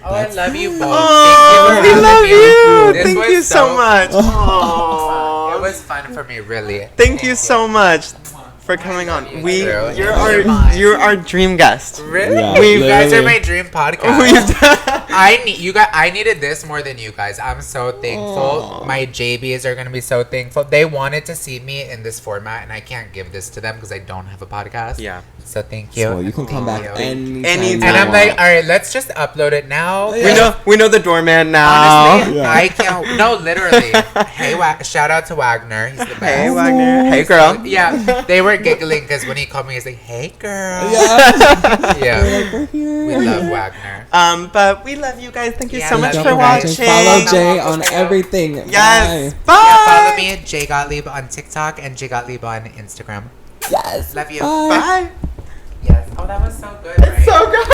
Oh, I love you both. oh, Thank you we for love having me. you. This Thank was you so much. It Aw. was fun for me, really. Thank you so much for coming on. you We, too. you're You're mine. you're our dream guest. Really? Yeah, you guys are literally. my dream podcast. I needed this more than you guys. I'm so thankful. Aw. My jaebies are gonna be so thankful. They wanted to see me in this format, and I can't give this to them because I don't have a podcast. Yeah. So thank you. so you can come back Thank you. anytime. Anytime. you And I'm like, want. all right, let's just upload it now. We know the doorman now. Honestly, Yeah. I can't. No, literally. Hey, shout out to Wagner. He's the best. Hey Wagner. Hey girl. Yeah, they were giggling because when he called me, he's like, "Hey, girl." Yeah. Yeah. We're here. We love Wagner. But we love you guys. Thank you Yeah, so we much love for you guys. watching. Follow Jay on everything. Yes. Bye. Bye. Yeah, follow me at J Gottlieb on TikTok and J Gottlieb on Instagram. Yes. Love you. Bye. Bye. Yes. Oh, that was so good. Right? So good.